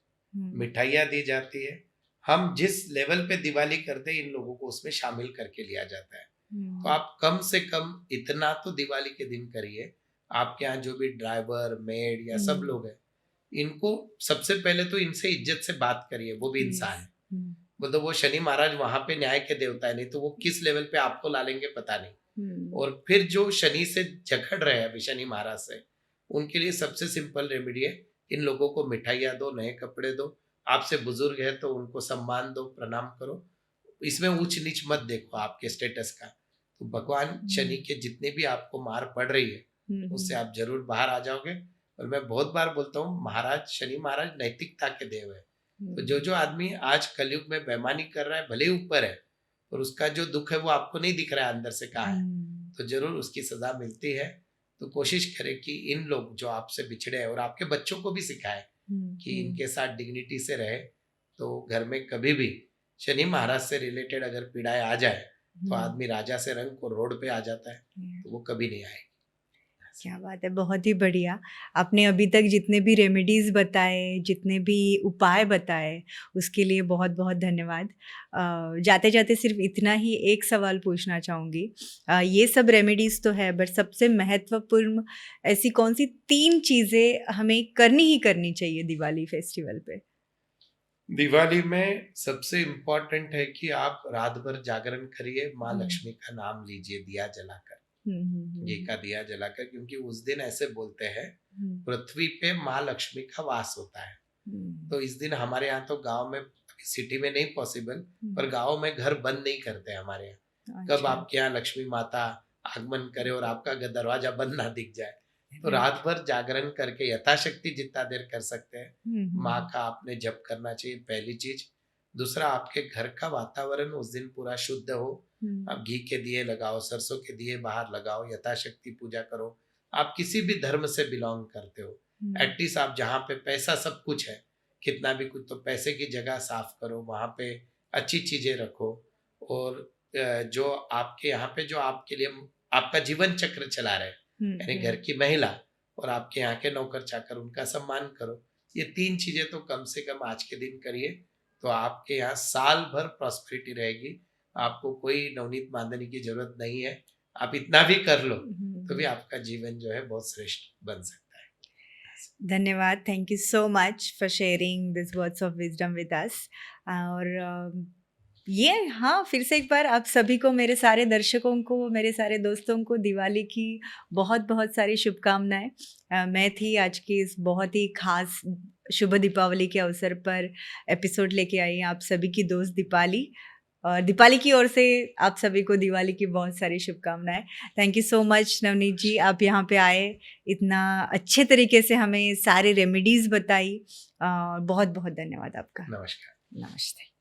मिठाइयाँ दी जाती है। हम जिस लेवल पे दिवाली करते हैं इन लोगों को उसमें शामिल करके लिया जाता है। तो आप कम से कम इतना तो दिवाली के दिन करिए। आपके यहाँ जो भी ड्राइवर मेड या सब लोग हैं, इनको सबसे पहले तो इनसे इज्जत से बात करिए, वो भी इंसान है। मतलब वो शनि महाराज वहां पे न्याय के देवता है, नहीं तो वो किस लेवल पे आपको ला लेंगे पता नहीं। और फिर जो शनि से जकड़ रहे हैं अभी शनि महाराज से, उनके लिए सबसे सिंपल रेमेडी है, इन लोगों को मिठाइयाँ दो, नए कपड़े दो। आपसे बुजुर्ग है तो उनको सम्मान दो, प्रणाम करो। इसमें ऊंच नीच मत देखो आपके स्टेटस का। तो भगवान शनि के जितने भी आपको मार पड़ रही है उससे आप जरूर बाहर आ जाओगे। और मैं बहुत बार बोलता हूँ, महाराज शनि महाराज नैतिकता के देव है। तो जो जो आदमी आज कलयुग में बेईमानी कर रहा है, भले ही ऊपर है, और उसका जो दुख है वो आपको नहीं दिख रहा है अंदर से कहाँ है, तो जरूर उसकी सजा मिलती है। तो कोशिश करें कि इन लोग जो आपसे बिछड़े हैं, और आपके बच्चों को भी सिखाएं कि इनके साथ डिग्निटी से रहे। तो घर में कभी भी शनि महाराज से रिलेटेड अगर पीड़ाएं आ जाए तो आदमी राजा से रंग को रोड पे आ जाता है, तो वो कभी नहीं आएगी। क्या बात है, बहुत ही बढ़िया। आपने अभी तक जितने भी रेमेडीज़ बताए, जितने भी उपाय बताए, उसके लिए बहुत बहुत धन्यवाद। जाते जाते सिर्फ इतना ही एक सवाल पूछना चाहूँगी। ये सब रेमेडीज़ तो है, बट सबसे महत्वपूर्ण ऐसी कौन सी 3 चीज़ें हमें करनी ही करनी चाहिए दिवाली फेस्टिवल पे? दिवाली में सबसे इम्पोर्टेंट है कि आप रात भर जागरण करिए, माँ लक्ष्मी का नाम लीजिए दिया जलाकर, घी का दिया जलाकर, क्योंकि उस दिन ऐसे बोलते हैं पृथ्वी पे माँ लक्ष्मी का वास होता है। तो इस दिन हमारे यहाँ तो गांव में, सिटी में नहीं पॉसिबल, पर गांव में घर बंद नहीं करते हमारे यहाँ। कब आपके यहाँ लक्ष्मी माता आगमन करे और आपका दरवाजा बंद ना दिख जाए, तो रात भर जागरण करके यथाशक्ति जितना देर कर सकते हैं माँ का आपने जप करना चाहिए, पहली चीज। दूसरा, आपके घर का वातावरण उस दिन पूरा शुद्ध हो। आप घी के दिए लगाओ, सरसों के दिए बाहर लगाओ, यथाशक्ति पूजा करो। आप किसी भी धर्म से बिलोंग करते हो, एटलीस्ट आप जहाँ पे पैसा सब कुछ है, कितना भी कुछ, तो पैसे की जगह साफ करो, वहाँ पे अच्छी चीजें रखो। और जो आपके यहाँ पे जो आपके लिए आपका जीवन चक्र चला रहे, यानी घर की महिला और आपके यहाँ के नौकर चाकर, उनका सम्मान करो। ये 3 चीजें तो कम से कम आज के दिन करिए, तो आपके यहाँ साल भर प्रॉस्पेरिटी रहेगी। आपको कोई नवनीत बांधने की जरूरत नहीं है। आप इतना भी कर लो तो भी आपका जीवन जो है बहुत श्रेष्ठ बन सकता है। धन्यवाद। Thank you so much for sharing this words of wisdom with us. और ये हाँ, फिर से एक बार आप सभी को, मेरे सारे दर्शकों को, मेरे सारे दोस्तों को दिवाली की बहुत बहुत सारी शुभकामनाएं। मैं थी आज की इस बहुत ही खास शुभ दीपावली के अवसर पर एपिसोड लेके आई आप सभी की दोस्त दीपाली, और दीपाली की ओर से आप सभी को दिवाली की बहुत सारी शुभकामनाएं। Thank you so much Navneet ji, आप यहाँ पे आए, इतना अच्छे तरीके से हमें सारे रेमेडीज़ बताई। बहुत बहुत धन्यवाद आपका। नमस्कार। नमस्ते।